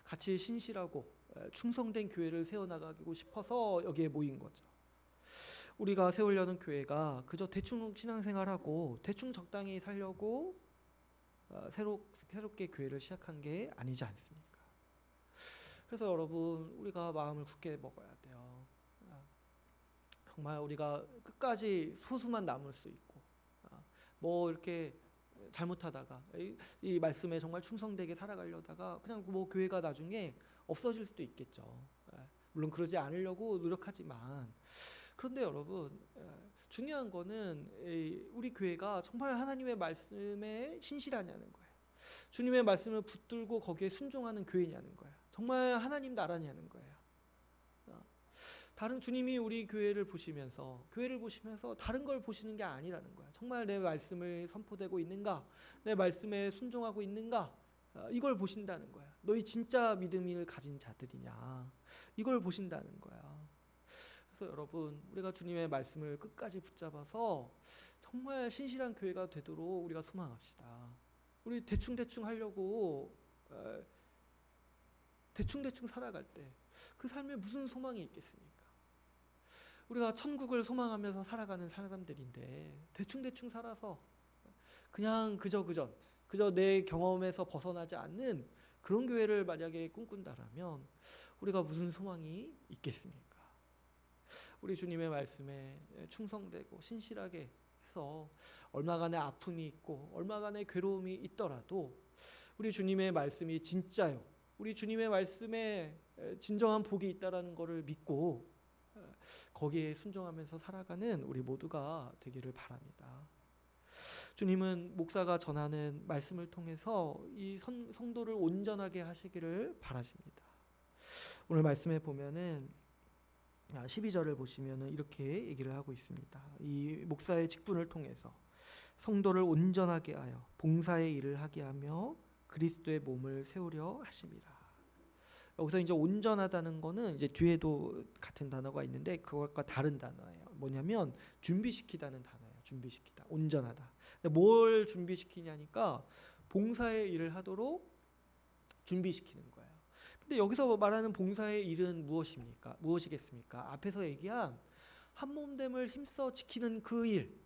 같이 신실하고 충성된 교회를 세워나가고 싶어서 여기에 모인 거죠. 우리가 세우려는 교회가 그저 대충 신앙생활하고 대충 적당히 살려고 새롭게 교회를 시작한 게 아니지 않습니까? 그래서 여러분 우리가 마음을 굳게 먹어야 돼요. 정말 우리가 끝까지 소수만 남을 수 있고 뭐 이렇게 잘못하다가 이 말씀에 정말 충성되게 살아가려다가 그냥 뭐 교회가 나중에 없어질 수도 있겠죠. 물론 그러지 않으려고 노력하지만 그런데 여러분 중요한 거는 우리 교회가 정말 하나님의 말씀에 신실하냐는 거예요. 주님의 말씀을 붙들고 거기에 순종하는 교회냐는 거예요. 정말 하나님 나라냐는 거예요. 다른 주님이 우리 교회를 보시면서 다른 걸 보시는 게 아니라는 거야. 정말 내 말씀을 선포되고 있는가? 내 말씀에 순종하고 있는가? 이걸 보신다는 거야. 너희 진짜 믿음을 가진 자들이냐? 이걸 보신다는 거야. 그래서 여러분 우리가 주님의 말씀을 끝까지 붙잡아서 정말 신실한 교회가 되도록 우리가 소망합시다. 우리 대충 하려고 대충 살아갈 때 그 삶에 무슨 소망이 있겠습니까? 우리가 천국을 소망하면서 살아가는 사람들인데 대충 살아서 그냥 그저 내 경험에서 벗어나지 않는 그런 교회를 만약에 꿈꾼다라면 우리가 무슨 소망이 있겠습니까? 우리 주님의 말씀에 충성되고 신실하게 해서 얼마간의 아픔이 있고 얼마간의 괴로움이 있더라도 우리 주님의 말씀이 진짜요. 우리 주님의 말씀에 진정한 복이 있다라는 것을 믿고 거기에 순종하면서 살아가는 우리 모두가 되기를 바랍니다. 주님은 목사가 전하는 말씀을 통해서 이 성도를 온전하게 하시기를 바라십니다. 오늘 말씀에 보면은 12절을 보시면은 이렇게 얘기를 하고 있습니다. 이 목사의 직분을 통해서 성도를 온전하게 하여 봉사의 일을 하게 하며 그리스도의 몸을 세우려 하심이라. 여기서 이제 온전하다는 거는 이제 뒤에도 같은 단어가 있는데 그것과 다른 단어예요. 뭐냐면 준비시키다는 단어예요. 준비시키다. 온전하다. 근데 뭘 준비시키냐니까 봉사의 일을 하도록 준비시키는 거예요. 근데 여기서 말하는 봉사의 일은 무엇입니까? 무엇이겠습니까? 앞에서 얘기한 한몸됨을 힘써 지키는 그 일,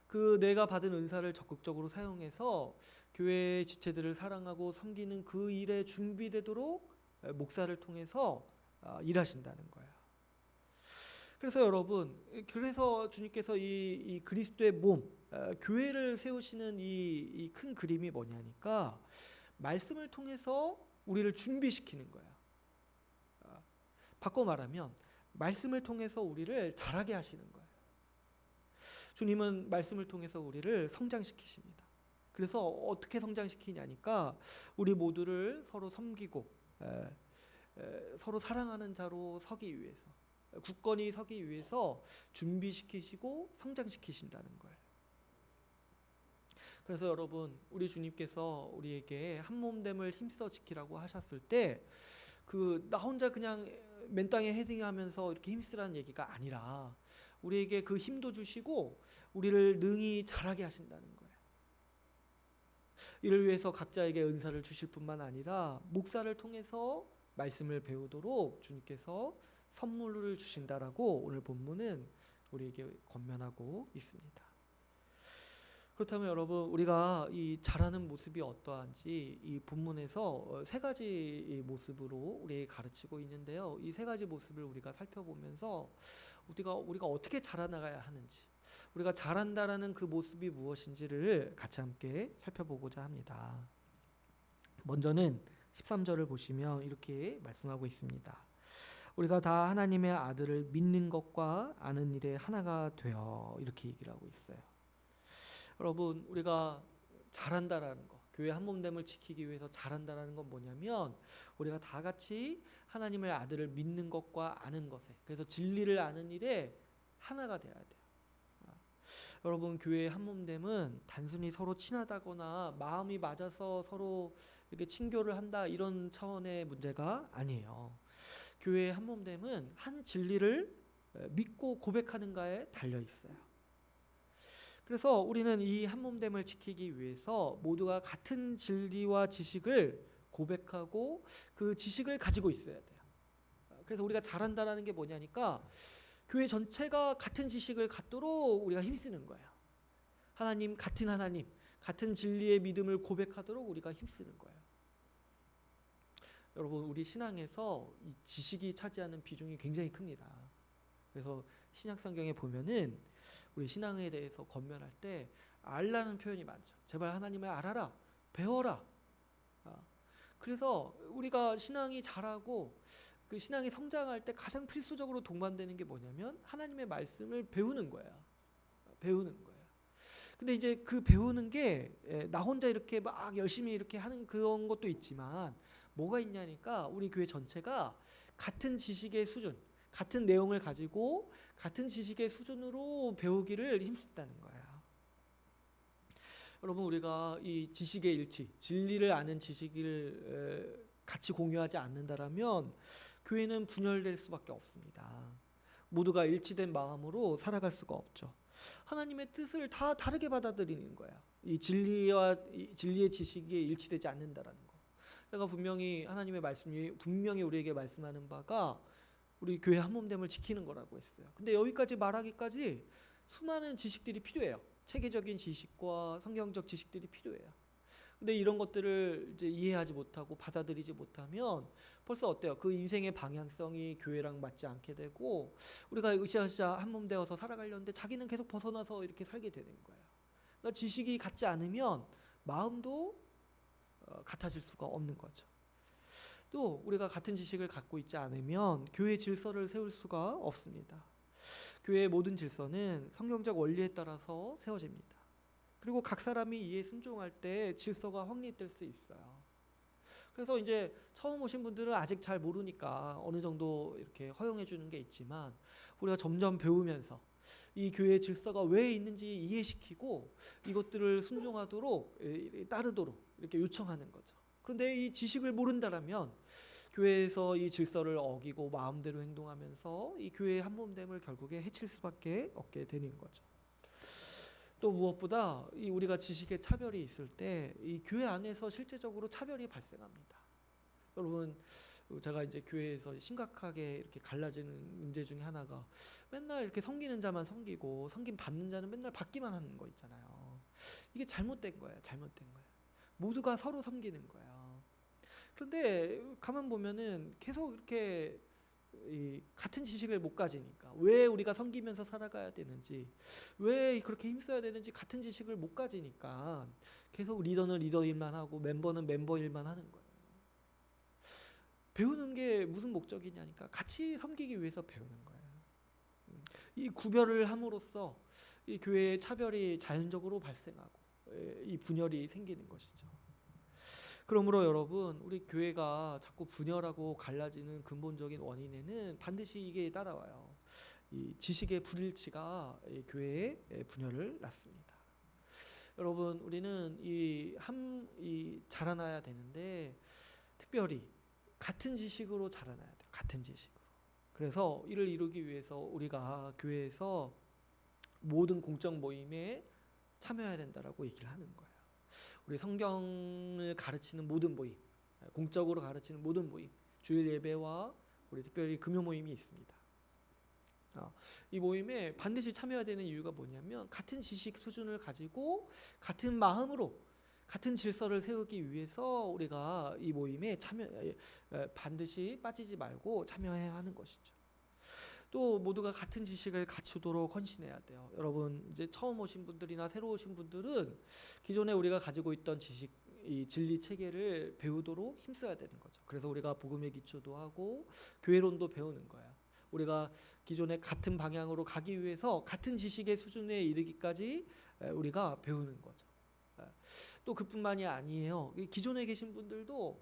그 내가 받은 은사를 적극적으로 사용해서 교회의 지체들을 사랑하고 섬기는 그 일에 준비되도록 목사를 통해서 일하신다는 거예요. 그래서 여러분, 그래서 주님께서 이 그리스도의 몸, 교회를 세우시는 이 큰 그림이 뭐냐니까 말씀을 통해서 우리를 준비시키는 거예요. 바꿔 말하면 말씀을 통해서 우리를 자라게 하시는 거예요. 주님은 말씀을 통해서 우리를 성장시키십니다. 그래서 어떻게 성장시키냐니까 우리 모두를 서로 섬기고 서로 사랑하는 자로 서기 위해서 굳건히 서기 위해서 준비시키시고 성장시키신다는 거예요. 그래서 여러분 우리 주님께서 우리에게 한몸됨을 힘써 지키라고 하셨을 때 나 혼자 그냥 맨 땅에 헤딩하면서 이렇게 힘쓰라는 얘기가 아니라 우리에게 그 힘도 주시고 우리를 능히 자라게 하신다는 거예요. 이를 위해서 각자에게 은사를 주실 뿐만 아니라 목사를 통해서 말씀을 배우도록 주님께서 선물을 주신다라고 오늘 본문은 우리에게 권면하고 있습니다. 그렇다면 여러분 우리가 이 자라는 모습이 어떠한지 이 본문에서 세 가지 모습으로 우리에게 가르치고 있는데요. 이 세 가지 모습을 우리가 살펴보면서 우리가 어떻게 자라나가야 하는지, 우리가 자란다라는 그 모습이 무엇인지를 같이 함께 살펴보고자 합니다. 먼저는 13절을 보시면 이렇게 말씀하고 있습니다. 우리가 다 하나님의 아들을 믿는 것과 아는 일에 하나가 되어, 이렇게 얘기를 하고 있어요. 여러분 우리가 자란다라는 거, 교회 한몸됨을 지키기 위해서 자란다라는 건 뭐냐면 우리가 다 같이 하나님의 아들을 믿는 것과 아는 것에, 그래서 진리를 아는 일에 하나가 돼야 돼요. 여러분 교회의 한몸됨은 단순히 서로 친하다거나 마음이 맞아서 서로 이렇게 친교를 한다 이런 차원의 문제가 아니에요. 교회의 한몸됨은 한 진리를 믿고 고백하는가에 달려 있어요. 그래서 우리는 이 한몸됨을 지키기 위해서 모두가 같은 진리와 지식을 고백하고 그 지식을 가지고 있어야 돼요. 그래서 우리가 잘한다라는 게 뭐냐니까 교회 전체가 같은 지식을 갖도록 우리가 힘쓰는 거예요. 하나님, 같은 진리의 믿음을 고백하도록 우리가 힘쓰는 거예요. 여러분, 우리 신앙에서 이 지식이 차지하는 비중이 굉장히 큽니다. 그래서 신약성경에 보면은 우리 신앙에 대해서 권면할 때 알라는 표현이 많죠. 제발 하나님을 알아라, 배워라. 그래서 우리가 신앙이 자라고 그 신앙이 성장할 때 가장 필수적으로 동반되는 게 뭐냐면 하나님의 말씀을 배우는 거예요. 배우는 거예요. 근데 이제 그 배우는 게 나 혼자 이렇게 막 열심히 이렇게 하는 그런 것도 있지만 뭐가 있냐니까 우리 교회 전체가 같은 지식의 수준, 같은 내용을 가지고 같은 지식의 수준으로 배우기를 힘쓴다는 거예요. 여러분, 우리가 이 지식의 일치, 진리를 아는 지식을 같이 공유하지 않는다라면 교회는 분열될 수밖에 없습니다. 모두가 일치된 마음으로 살아갈 수가 없죠. 하나님의 뜻을 다 다르게 받아들이는 거예요. 이 진리의 지식이 일치되지 않는다라는 거. 제가 분명히 하나님의 말씀이 분명히 우리에게 말씀하는 바가 우리 교회 한몸됨을 지키는 거라고 했어요. 근데 여기까지 말하기까지 수많은 지식들이 필요해요. 체계적인 지식과 성경적 지식들이 필요해요. 근데 이런 것들을 이제 이해하지 못하고 받아들이지 못하면 벌써 어때요? 그 인생의 방향성이 교회랑 맞지 않게 되고 우리가 으쌰으쌰 한몸 되어서 살아가려는데 자기는 계속 벗어나서 이렇게 살게 되는 거예요. 그러니까 지식이 같지 않으면 마음도 같아질 수가 없는 거죠. 또 우리가 같은 지식을 갖고 있지 않으면 교회 질서를 세울 수가 없습니다. 교회의 모든 질서는 성경적 원리에 따라서 세워집니다. 그리고 각 사람이 이에 순종할 때 질서가 확립될 수 있어요. 그래서 이제 처음 오신 분들은 아직 잘 모르니까 어느 정도 이렇게 허용해 주는 게 있지만 우리가 점점 배우면서 이 교회의 질서가 왜 있는지 이해시키고 이것들을 순종하도록 따르도록 이렇게 요청하는 거죠. 그런데 이 지식을 모른다라면 교회에서 이 질서를 어기고 마음대로 행동하면서 이 교회의 한몸됨을 결국에 해칠 수밖에 없게 되는 거죠. 또 무엇보다 이 우리가 지식의 차별이 있을 때 이 교회 안에서 실제적으로 차별이 발생합니다. 여러분, 제가 이제 교회에서 심각하게 이렇게 갈라지는 문제 중에 하나가 맨날 이렇게 섬기는 자만 섬기고 섬김 받는 자는 맨날 받기만 하는 거 있잖아요. 이게 잘못된 거예요. 잘못된 거예요. 모두가 서로 섬기는 거예요. 그런데 가만 보면은 계속 이렇게 같은 지식을 못 가지니까 왜 우리가 섬기면서 살아가야 되는지, 왜 그렇게 힘써야 되는지 같은 지식을 못 가지니까 계속 리더는 리더 일만 하고 멤버는 멤버 일만 하는 거예요. 배우는 게 무슨 목적이냐니까 같이 섬기기 위해서 배우는 거예요. 이 구별을 함으로써 이 교회의 차별이 자연적으로 발생하고 이 분열이 생기는 것이죠. 그러므로 여러분, 우리 교회가 자꾸 분열하고 갈라지는 근본적인 원인에는 반드시 이게 따라와요. 이 지식의 불일치가 이 교회의 분열을 낳습니다. 여러분, 우리는 이 자라나야 되는데 특별히 같은 지식으로 자라나야 돼요. 같은 지식으로. 그래서 이를 이루기 위해서 우리가 교회에서 모든 공적 모임에 참여해야 된다라고 얘기를 하는 거예요. 우리 성경을 가르치는 모든 모임, 공적으로 가르치는 모든 모임, 주일 예배와 우리 특별히 금요 모임이 있습니다. 이 모임에 반드시 참여해야 되는 이유가 뭐냐면 같은 지식 수준을 가지고 같은 마음으로 같은 질서를 세우기 위해서 우리가 이 모임에 반드시 빠지지 말고 참여해야 하는 것이죠. 또 모두가 같은 지식을 갖추도록 헌신해야 돼요. 여러분, 이제 처음 오신 분들이나 새로 오신 분들은 기존에 우리가 가지고 있던 지식, 이 진리 체계를 배우도록 힘써야 되는 거죠. 그래서 우리가 복음의 기초도 하고 교회론도 배우는 거예요. 우리가 기존에 같은 방향으로 가기 위해서 같은 지식의 수준에 이르기까지 우리가 배우는 거죠. 또 그뿐만이 아니에요. 기존에 계신 분들도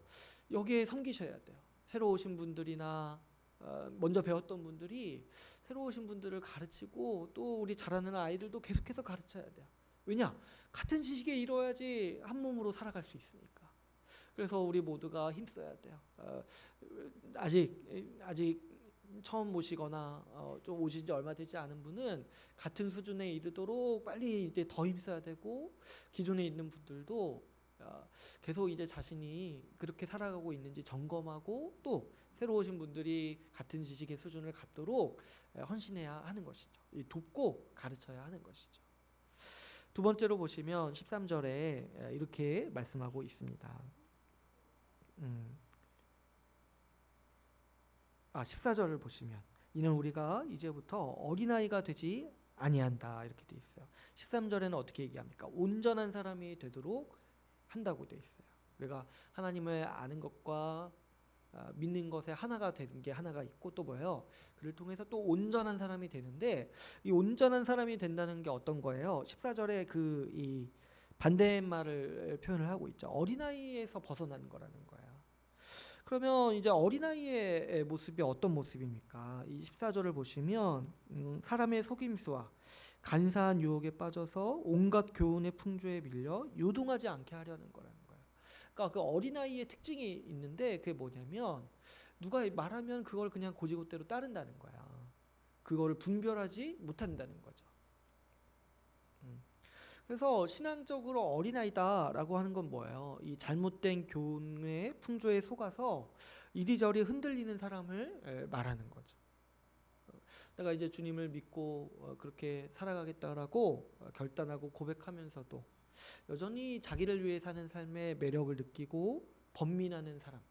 여기에 섬기셔야 돼요. 새로 오신 분들이나 먼저 배웠던 분들이 새로 오신 분들을 가르치고 또 우리 자라는 아이들도 계속해서 가르쳐야 돼요. 왜냐? 같은 지식에 이뤄야지 한 몸으로 살아갈 수 있으니까. 그래서 우리 모두가 힘써야 돼요. 아직 처음 오시거나 좀 오신 지 얼마 되지 않은 분은 같은 수준에 이르도록 빨리 이제 더 힘써야 되고, 기존에 있는 분들도 계속 이제 자신이 그렇게 살아가고 있는지 점검하고 또 새로 오신 분들이 같은 지식의 수준을 갖도록 헌신해야 하는 것이죠. 돕고 가르쳐야 하는 것이죠. 두 번째로 보시면 13절에 이렇게 말씀하고 있습니다. 14절을 보시면 이는 우리가 이제부터 어린아이가 되지 아니한다 이렇게 돼 있어요. 13절에는 어떻게 얘기합니까? 온전한 사람이 되도록 한다고 돼 있어요. 우리가 하나님을 아는 것과 믿는 것에 하나가 되는 게 하나가 있고 또 뭐예요? 그를 통해서 또 온전한 사람이 되는데 이 온전한 사람이 된다는 게 어떤 거예요? 14절에 이 반대말을 표현을 하고 있죠. 어린아이에서 벗어나는 거라는 거예요. 그러면 이제 어린아이의 모습이 어떤 모습입니까? 이 14절을 보시면 사람의 속임수와 간사한 유혹에 빠져서 온갖 교훈의 풍조에 밀려 요동하지 않게 하려는 거라는 거예요. 그러니까 그 어린아이의 특징이 있는데 그게 뭐냐면 누가 말하면 그걸 그냥 고지고대로 따른다는 거야. 그거를 분별하지 못한다는 거죠. 그래서 신앙적으로 어린아이다라고 하는 건 뭐예요? 이 잘못된 교훈의 풍조에 속아서 이리저리 흔들리는 사람을 말하는 거죠. 내가 이제 주님을 믿고 그렇게 살아가겠다라고 결단하고 고백하면서도 여전히 자기를 위해 사는 삶의 매력을 느끼고 번민하는 사람,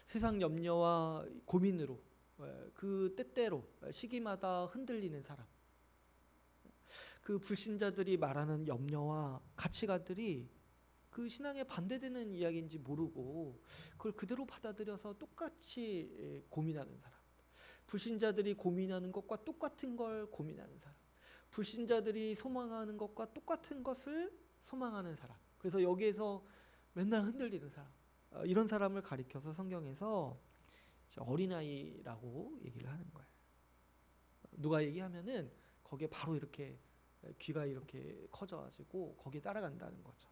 세상 염려와 고민으로 그 때때로 시기마다 흔들리는 사람, 그 불신자들이 말하는 염려와 가치관들이 그 신앙에 반대되는 이야기인지 모르고 그걸 그대로 받아들여서 똑같이 고민하는 사람, 불신자들이 고민하는 것과 똑같은 걸 고민하는 사람, 불신자들이 소망하는 것과 똑같은 것을 소망하는 사람, 그래서 여기에서 맨날 흔들리는 사람, 이런 사람을 가리켜서 성경에서 어린아이라고 얘기를 하는 거예요. 누가 얘기하면은 거기에 바로 이렇게 귀가 이렇게 커져가지고 거기에 따라간다는 거죠.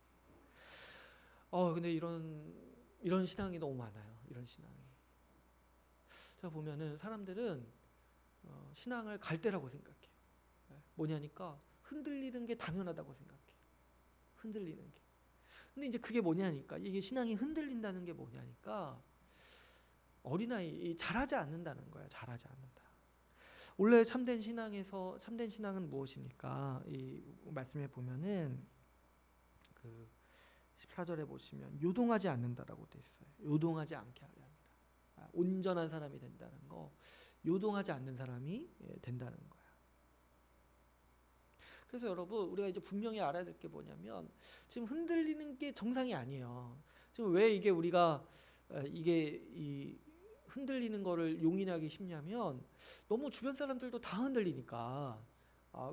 근데 이런 신앙이 너무 많아요. 이런 신앙이. 제가 보면은 사람들은 신앙을 갈대라고 생각해요. 뭐냐니까 흔들리는 게 당연하다고 생각해요. 흔들리는 게. 근데 이제 그게 뭐냐니까 이게 신앙이 흔들린다는 게 뭐냐니까 어린아이 자라지 않는다는 거야. 자라지 않는다. 원래 참된 신앙은 무엇입니까? 이 말씀에 보면은 그 14절에 보시면 요동하지 않는다라고 돼 있어요. 요동하지 않게 하려 합니다. 온전한 사람이 된다는 거, 요동하지 않는 사람이 된다는 거야. 그래서 여러분 우리가 이제 분명히 알아야 될 게 뭐냐면 지금 흔들리는 게 정상이 아니에요. 지금 왜 이게 우리가 이 흔들리는 거를 용인하기 쉽냐면 너무 주변 사람들도 다 흔들리니까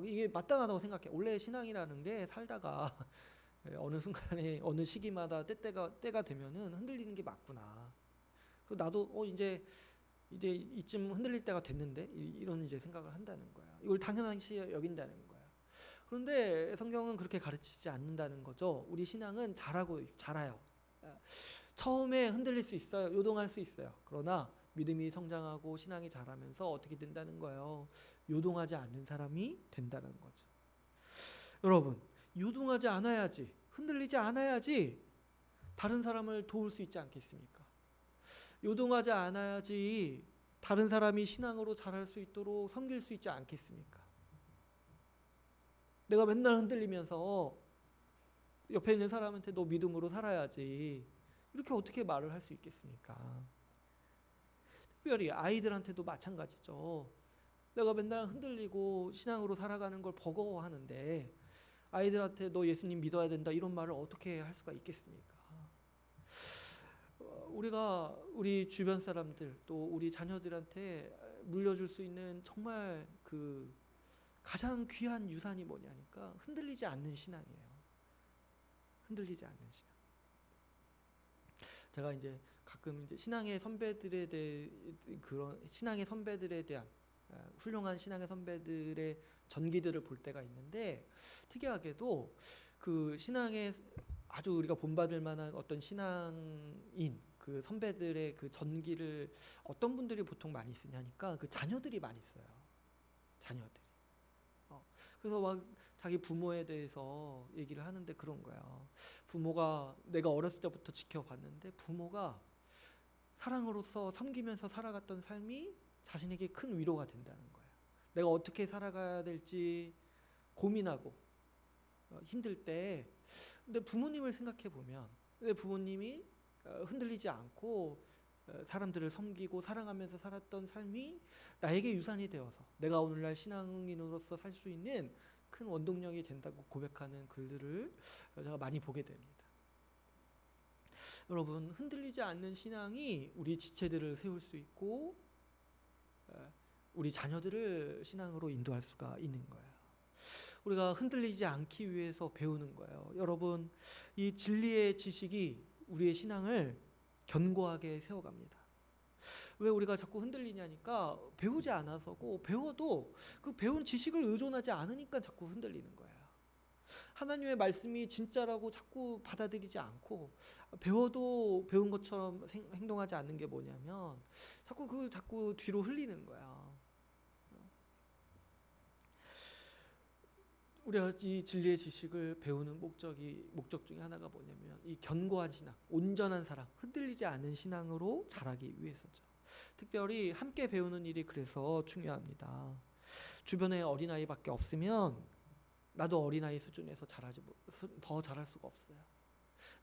이게 마땅하다고 생각해. 원래 신앙이라는 게 살다가 어느 순간에 어느 시기마다 때가 되면은 흔들리는 게 맞구나. 그리고 나도 이제 이쯤 흔들릴 때가 됐는데 이런 이제 생각을 한다는 거야. 이걸 당연시 여긴다는 거야. 그런데 성경은 그렇게 가르치지 않는다는 거죠. 우리 신앙은 자라요. 처음에 흔들릴 수 있어요. 요동할 수 있어요. 그러나 믿음이 성장하고 신앙이 자라면서 어떻게 된다는 거예요? 요동하지 않는 사람이 된다는 거죠. 여러분, 요동하지 않아야지, 흔들리지 않아야지 다른 사람을 도울 수 있지 않겠습니까? 요동하지 않아야지 다른 사람이 신앙으로 자랄 수 있도록 섬길 수 있지 않겠습니까? 내가 맨날 흔들리면서 옆에 있는 사람한테 너 믿음으로 살아야지 이렇게 어떻게 말을 할 수 있겠습니까? 특별히 아이들한테도 마찬가지죠. 내가 맨날 흔들리고 신앙으로 살아가는 걸 버거워하는데 아이들한테 너 예수님 믿어야 된다 이런 말을 어떻게 할 수가 있겠습니까? 우리가 우리 주변 사람들 또 우리 자녀들한테 물려줄 수 있는 정말 그 가장 귀한 유산이 뭐냐니까 흔들리지 않는 신앙이에요. 흔들리지 않는 신앙. 제가 이제 가끔 이제 신앙의 선배들에 대한 훌륭한 신앙의 선배들의 전기들을 볼 때가 있는데 특이하게도 그 신앙의 아주 우리가 본받을 만한 어떤 신앙인 그 선배들의 그 전기를 어떤 분들이 보통 많이 쓰냐니까 그 자녀들이 많이 써요. 자녀들이. 그래서 막 자기 부모에 대해서 얘기를 하는데 그런 거야. 부모가 내가 어렸을 때부터 지켜봤는데 부모가 사랑으로서 섬기면서 살아갔던 삶이 자신에게 큰 위로가 된다는 거예요. 내가 어떻게 살아가야 될지 고민하고 힘들 때 근데 부모님을 생각해 보면 내 부모님이 흔들리지 않고 사람들을 섬기고 사랑하면서 살았던 삶이 나에게 유산이 되어서 내가 오늘날 신앙인으로서 살 수 있는 큰 원동력이 된다고 고백하는 글들을 제가 많이 보게 됩니다. 여러분, 흔들리지 않는 신앙이 우리 지체들을 세울 수 있고 우리 자녀들을 신앙으로 인도할 수가 있는 거예요. 우리가 흔들리지 않기 위해서 배우는 거예요. 여러분, 이 진리의 지식이 우리의 신앙을 견고하게 세워갑니다. 왜 우리가 자꾸 흔들리냐니까 배우지 않아서고 배워도 그 배운 지식을 의존하지 않으니까 자꾸 흔들리는 거예요. 하나님의 말씀이 진짜라고 자꾸 받아들이지 않고 배워도 배운 것처럼 행동하지 않는 게 뭐냐면 자꾸 뒤로 흘리는 거야. 우리가 이 진리의 지식을 배우는 목적 중에 하나가 뭐냐면 이 견고한 신앙, 온전한 사랑, 흔들리지 않은 신앙으로 자라기 위해서죠. 특별히 함께 배우는 일이 그래서 중요합니다. 주변에 어린아이밖에 없으면 나도 어린아이 수준에서 더 잘할 수가 없어요.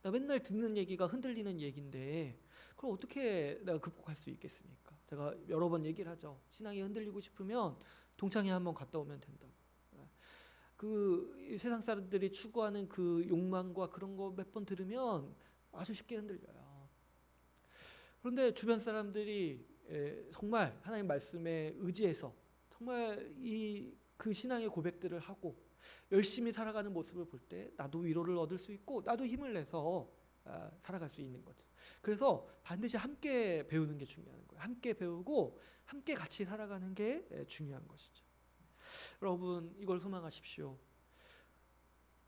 나 맨날 듣는 얘기가 흔들리는 얘기인데 그걸 어떻게 내가 극복할 수 있겠습니까? 제가 여러 번 얘기를 하죠. 신앙이 흔들리고 싶으면 동창회 한번 갔다 오면 된다고. 그 세상 사람들이 추구하는 그 욕망과 그런 거 몇 번 들으면 아주 쉽게 흔들려요. 그런데 주변 사람들이 정말 하나님 말씀에 의지해서 정말 그 신앙의 고백들을 하고 열심히 살아가는 모습을 볼 때 나도 위로를 얻을 수 있고 나도 힘을 내서 살아갈 수 있는 거죠. 그래서 반드시 함께 배우는 게 중요한 거예요. 함께 배우고 함께 같이 살아가는 게 중요한 것이죠. 여러분, 이걸 소망하십시오.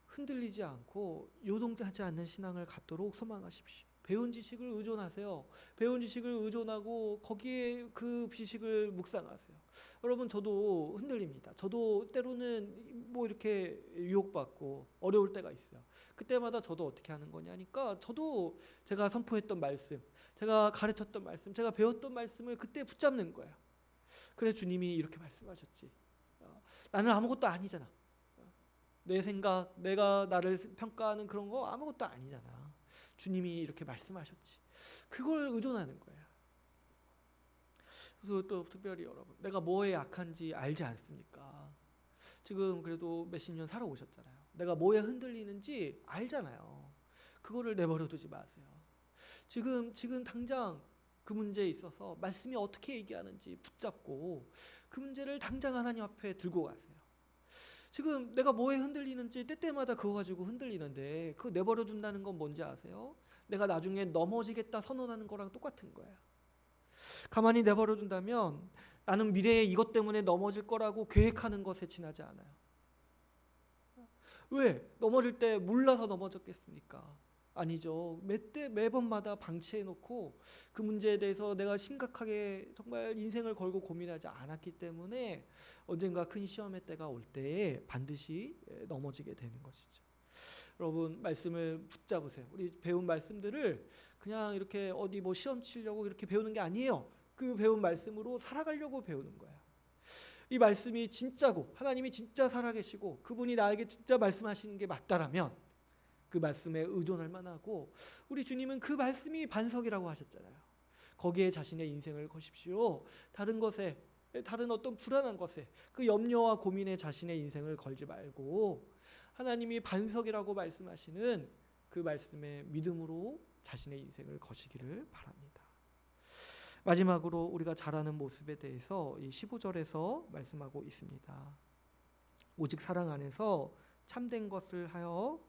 흔들리지 않고 요동하지 않는 신앙을 갖도록 소망하십시오. 배운 지식을 의존하세요. 배운 지식을 의존하고 거기에 그 지식을 묵상하세요. 여러분, 저도 흔들립니다. 저도 때로는 뭐 이렇게 유혹받고 어려울 때가 있어요. 그때마다 저도 어떻게 하는 거냐니까 저도 제가 선포했던 말씀, 제가 가르쳤던 말씀, 제가 배웠던 말씀을 그때 붙잡는 거예요. 그래 주님이 이렇게 말씀하셨지. 나는 아무것도 아니잖아. 내 생각, 내가 나를 평가하는 그런 거 아무것도 아니잖아. 주님이 이렇게 말씀하셨지. 그걸 의존하는 거예요. 그리고 또 특별히 여러분, 내가 뭐에 약한지 알지 않습니까? 지금 그래도 몇십 년 살아오셨잖아요. 내가 뭐에 흔들리는지 알잖아요. 그거를 내버려 두지 마세요. 지금 당장 그 문제에 있어서 말씀이 어떻게 얘기하는지 붙잡고 그 문제를 당장 하나님 앞에 들고 가세요. 지금 내가 뭐에 흔들리는지 때때마다 그거 가지고 흔들리는데 그거 내버려 둔다는 건 뭔지 아세요? 내가 나중에 넘어지겠다 선언하는 거랑 똑같은 거예요. 가만히 내버려 둔다면 나는 미래에 이것 때문에 넘어질 거라고 계획하는 것에 지나지 않아요. 왜? 넘어질 때 몰라서 넘어졌겠습니까? 아니죠. 매번마다 방치해놓고 그 문제에 대해서 내가 심각하게 정말 인생을 걸고 고민하지 않았기 때문에 언젠가 큰 시험의 때가 올 때에 반드시 넘어지게 되는 것이죠. 여러분, 말씀을 붙잡으세요. 우리 배운 말씀들을 그냥 이렇게 어디 뭐 시험 치려고 이렇게 배우는 게 아니에요. 그 배운 말씀으로 살아가려고 배우는 거예요. 이 말씀이 진짜고 하나님이 진짜 살아계시고 그분이 나에게 진짜 말씀하시는 게 맞다라면 그 말씀에 의존할 만하고 우리 주님은 그 말씀이 반석이라고 하셨잖아요. 거기에 자신의 인생을 거십시오. 다른 것에, 다른 어떤 불안한 것에, 그 염려와 고민에 자신의 인생을 걸지 말고 하나님이 반석이라고 말씀하시는 그 말씀에 믿음으로 자신의 인생을 거시기를 바랍니다. 마지막으로 우리가 자라는 모습에 대해서 이 15절에서 말씀하고 있습니다. 오직 사랑 안에서 참된 것을 하여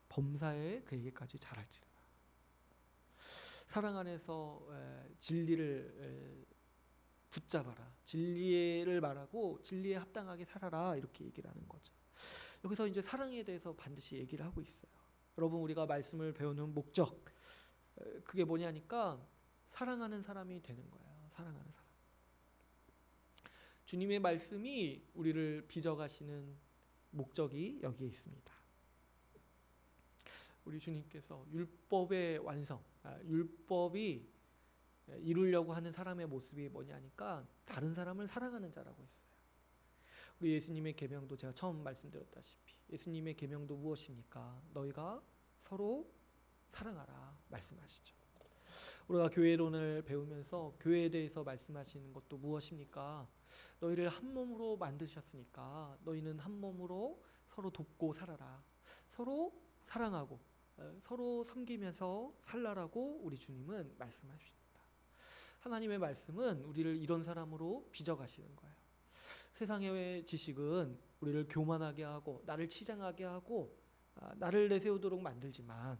범사에 그에게까지 자랄지라. 사랑 안에서 진리를 붙잡아라. 진리를 말하고 진리에 합당하게 살아라. 이렇게 얘기를 하는 거죠. 여기서 이제 사랑에 대해서 반드시 얘기를 하고 있어요. 여러분, 우리가 말씀을 배우는 목적, 그게 뭐냐니까 사랑하는 사람이 되는 거예요. 사랑하는 사람. 주님의 말씀이 우리를 빚어가시는 목적이 여기에 있습니다. 우리 주님께서 율법의 완성, 율법이 이루려고 하는 사람의 모습이 뭐냐니까 다른 사람을 사랑하는 자라고 했어요. 우리 예수님의 계명도 제가 처음 말씀드렸다시피 예수님의 계명도 무엇입니까? 너희가 서로 사랑하라 말씀하시죠. 우리가 교회론을 배우면서 교회에 대해서 말씀하시는 것도 무엇입니까? 너희를 한 몸으로 만드셨으니까 너희는 한 몸으로 서로 돕고 살아라. 서로 사랑하고 서로 섬기면서 살라라고 우리 주님은 말씀하십니다. 하나님의 말씀은 우리를 이런 사람으로 빚어가시는 거예요. 세상의 지식은 우리를 교만하게 하고 나를 치장하게 하고 나를 내세우도록 만들지만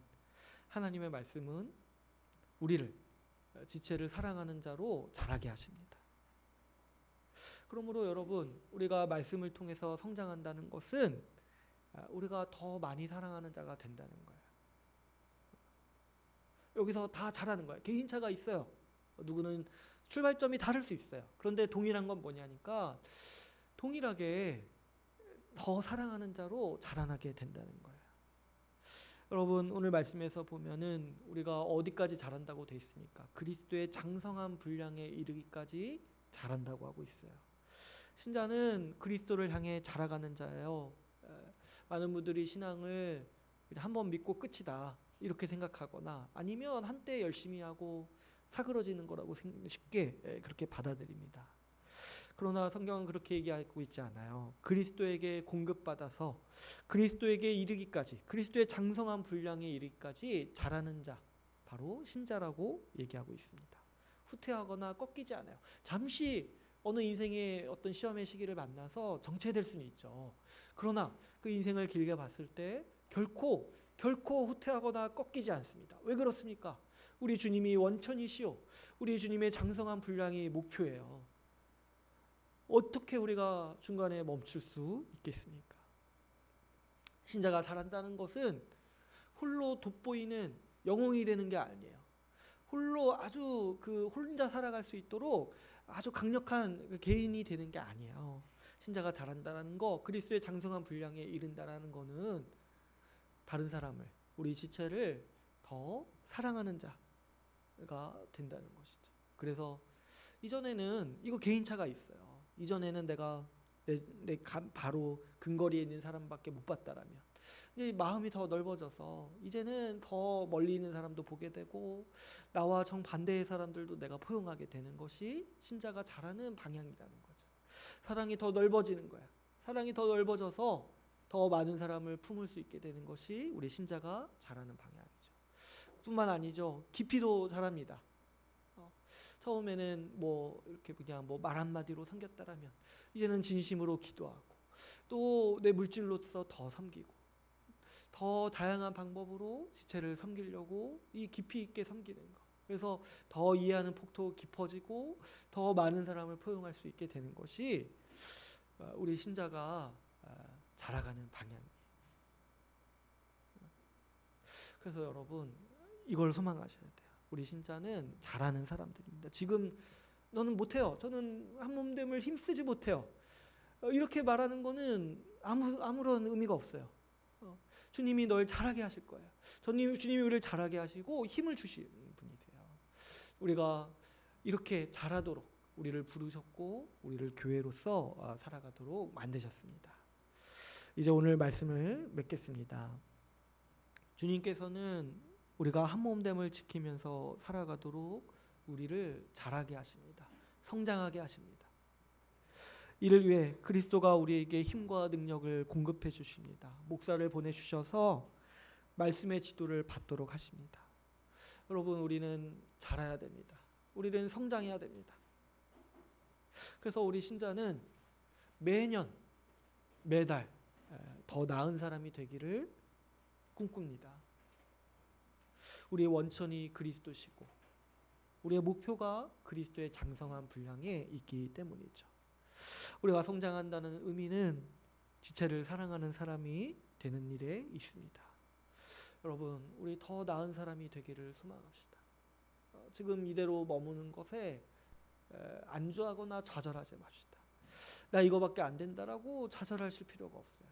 하나님의 말씀은 우리를 지체를 사랑하는 자로 자라게 하십니다. 그러므로 여러분 우리가 말씀을 통해서 성장한다는 것은 우리가 더 많이 사랑하는 자가 된다는 거예요. 여기서 다 잘하는 거예요. 개인차가 있어요. 누구는 출발점이 다를 수 있어요. 그런데 동일한 건 뭐냐니까 동일하게 더 사랑하는 자로 자라나게 된다는 거예요. 여러분 오늘 말씀에서 보면은 우리가 어디까지 자란다고 돼 있습니까? 그리스도의 장성한 분량에 이르기까지 자란다고 하고 있어요. 신자는 그리스도를 향해 자라가는 자예요. 많은 분들이 신앙을 한번 믿고 끝이다 이렇게 생각하거나 아니면 한때 열심히 하고 사그러지는 거라고 쉽게 그렇게 받아들입니다. 그러나 성경은 그렇게 얘기하고 있지 않아요. 그리스도에게 공급받아서 그리스도에게 이르기까지 그리스도의 장성한 분량에 이르기까지 자라는 자 바로 신자라고 얘기하고 있습니다. 후퇴하거나 꺾이지 않아요. 잠시 어느 인생의 어떤 시험의 시기를 만나서 정체될 수는 있죠. 그러나 그 인생을 길게 봤을 때 결코 후퇴하거나 꺾이지 않습니다. 왜 그렇습니까? 우리 주님이 원천이시오. 우리 주님의 장성한 분량이 목표예요. 어떻게 우리가 중간에 멈출 수 있겠습니까? 신자가 자란다는 것은 홀로 돋보이는 영웅이 되는 게 아니에요. 홀로 아주 혼자 살아갈 수 있도록 아주 강력한 개인이 되는 게 아니에요. 신자가 자란다는 거, 그리스도의 장성한 분량에 이른다라는 거는 다른 사람을, 우리 지체를 더 사랑하는 자가 된다는 것이죠. 그래서 이전에는 이거 개인차가 있어요. 이전에는 내가 바로 근거리에 있는 사람밖에 못 봤다라면 이제 마음이 더 넓어져서 이제는 더 멀리 있는 사람도 보게 되고 나와 정반대의 사람들도 내가 포용하게 되는 것이 신자가 자라는 방향이라는 거죠. 사랑이 더 넓어지는 거야. 사랑이 더 넓어져서 더 많은 사람을 품을 수 있게 되는 것이 우리 신자가 자라는 방향이죠. 뿐만 아니죠. 깊이도 자랍니다. 처음에는 이렇게 그냥 말 한마디로 섬겼다라면 이제는 진심으로 기도하고 또 내 물질로서 더 섬기고 더 다양한 방법으로 지체를 섬기려고 이 깊이 있게 섬기는 거. 그래서 더 이해하는 폭도 깊어지고 더 많은 사람을 포용할 수 있게 되는 것이 우리 신자가 자라가는 방향이에요. 그래서 여러분 이걸 소망하셔야 돼요. 우리 신자는 잘하는 사람들입니다. 지금 너는 못해요. 저는 한 몸됨을 힘쓰지 못해요. 이렇게 말하는 거는 아무런 의미가 없어요. 주님이 널 잘하게 하실 거예요. 주님이 우리를 잘하게 하시고 힘을 주시는 분이세요. 우리가 이렇게 잘하도록 우리를 부르셨고 우리를 교회로서 살아가도록 만드셨습니다. 이제 오늘 말씀을 맺겠습니다. 주님께서는 우리가 한 몸됨을 지키면서 살아가도록 우리를 자라게 하십니다. 성장하게 하십니다. 이를 위해 그리스도가 우리에게 힘과 능력을 공급해 주십니다. 목사를 보내주셔서 말씀의 지도를 받도록 하십니다. 여러분 우리는 자라야 됩니다. 우리는 성장해야 됩니다. 그래서 우리 신자는 매년 매달 더 나은 사람이 되기를 꿈꿉니다. 우리의 원천이 그리스도시고 우리의 목표가 그리스도의 장성한 분량에 있기 때문이죠. 우리가 성장한다는 의미는 지체를 사랑하는 사람이 되는 일에 있습니다. 여러분 우리 더 나은 사람이 되기를 소망합시다. 지금 이대로 머무는 것에 안주하거나 좌절하지 맙시다. 나 이거밖에 안 된다라고 좌절하실 필요가 없어요.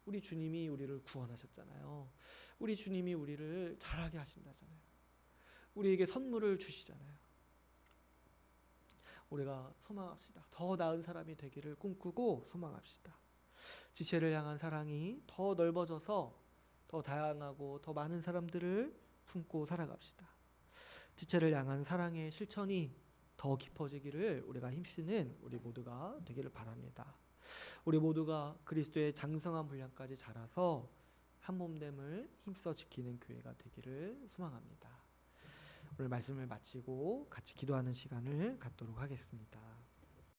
우리 주님이 우리를 구원하셨잖아요. 우리 주님이 우리를 잘하게 하신다잖아요. 우리에게 선물을 주시잖아요. 우리가 소망합시다. 더 나은 사람이 되기를 꿈꾸고 소망합시다. 지체를 향한 사랑이 더 넓어져서 더 다양하고 더 많은 사람들을 품고 살아갑시다. 지체를 향한 사랑의 실천이 더 깊어지기를 우리가 힘쓰는 우리 모두가 되기를 바랍니다. 우리 모두가 그리스도의 장성한 분량까지 자라서 한 몸됨을 힘써 지키는 교회가 되기를 소망합니다. 오늘 말씀을 마치고 같이 기도하는 시간을 갖도록 하겠습니다.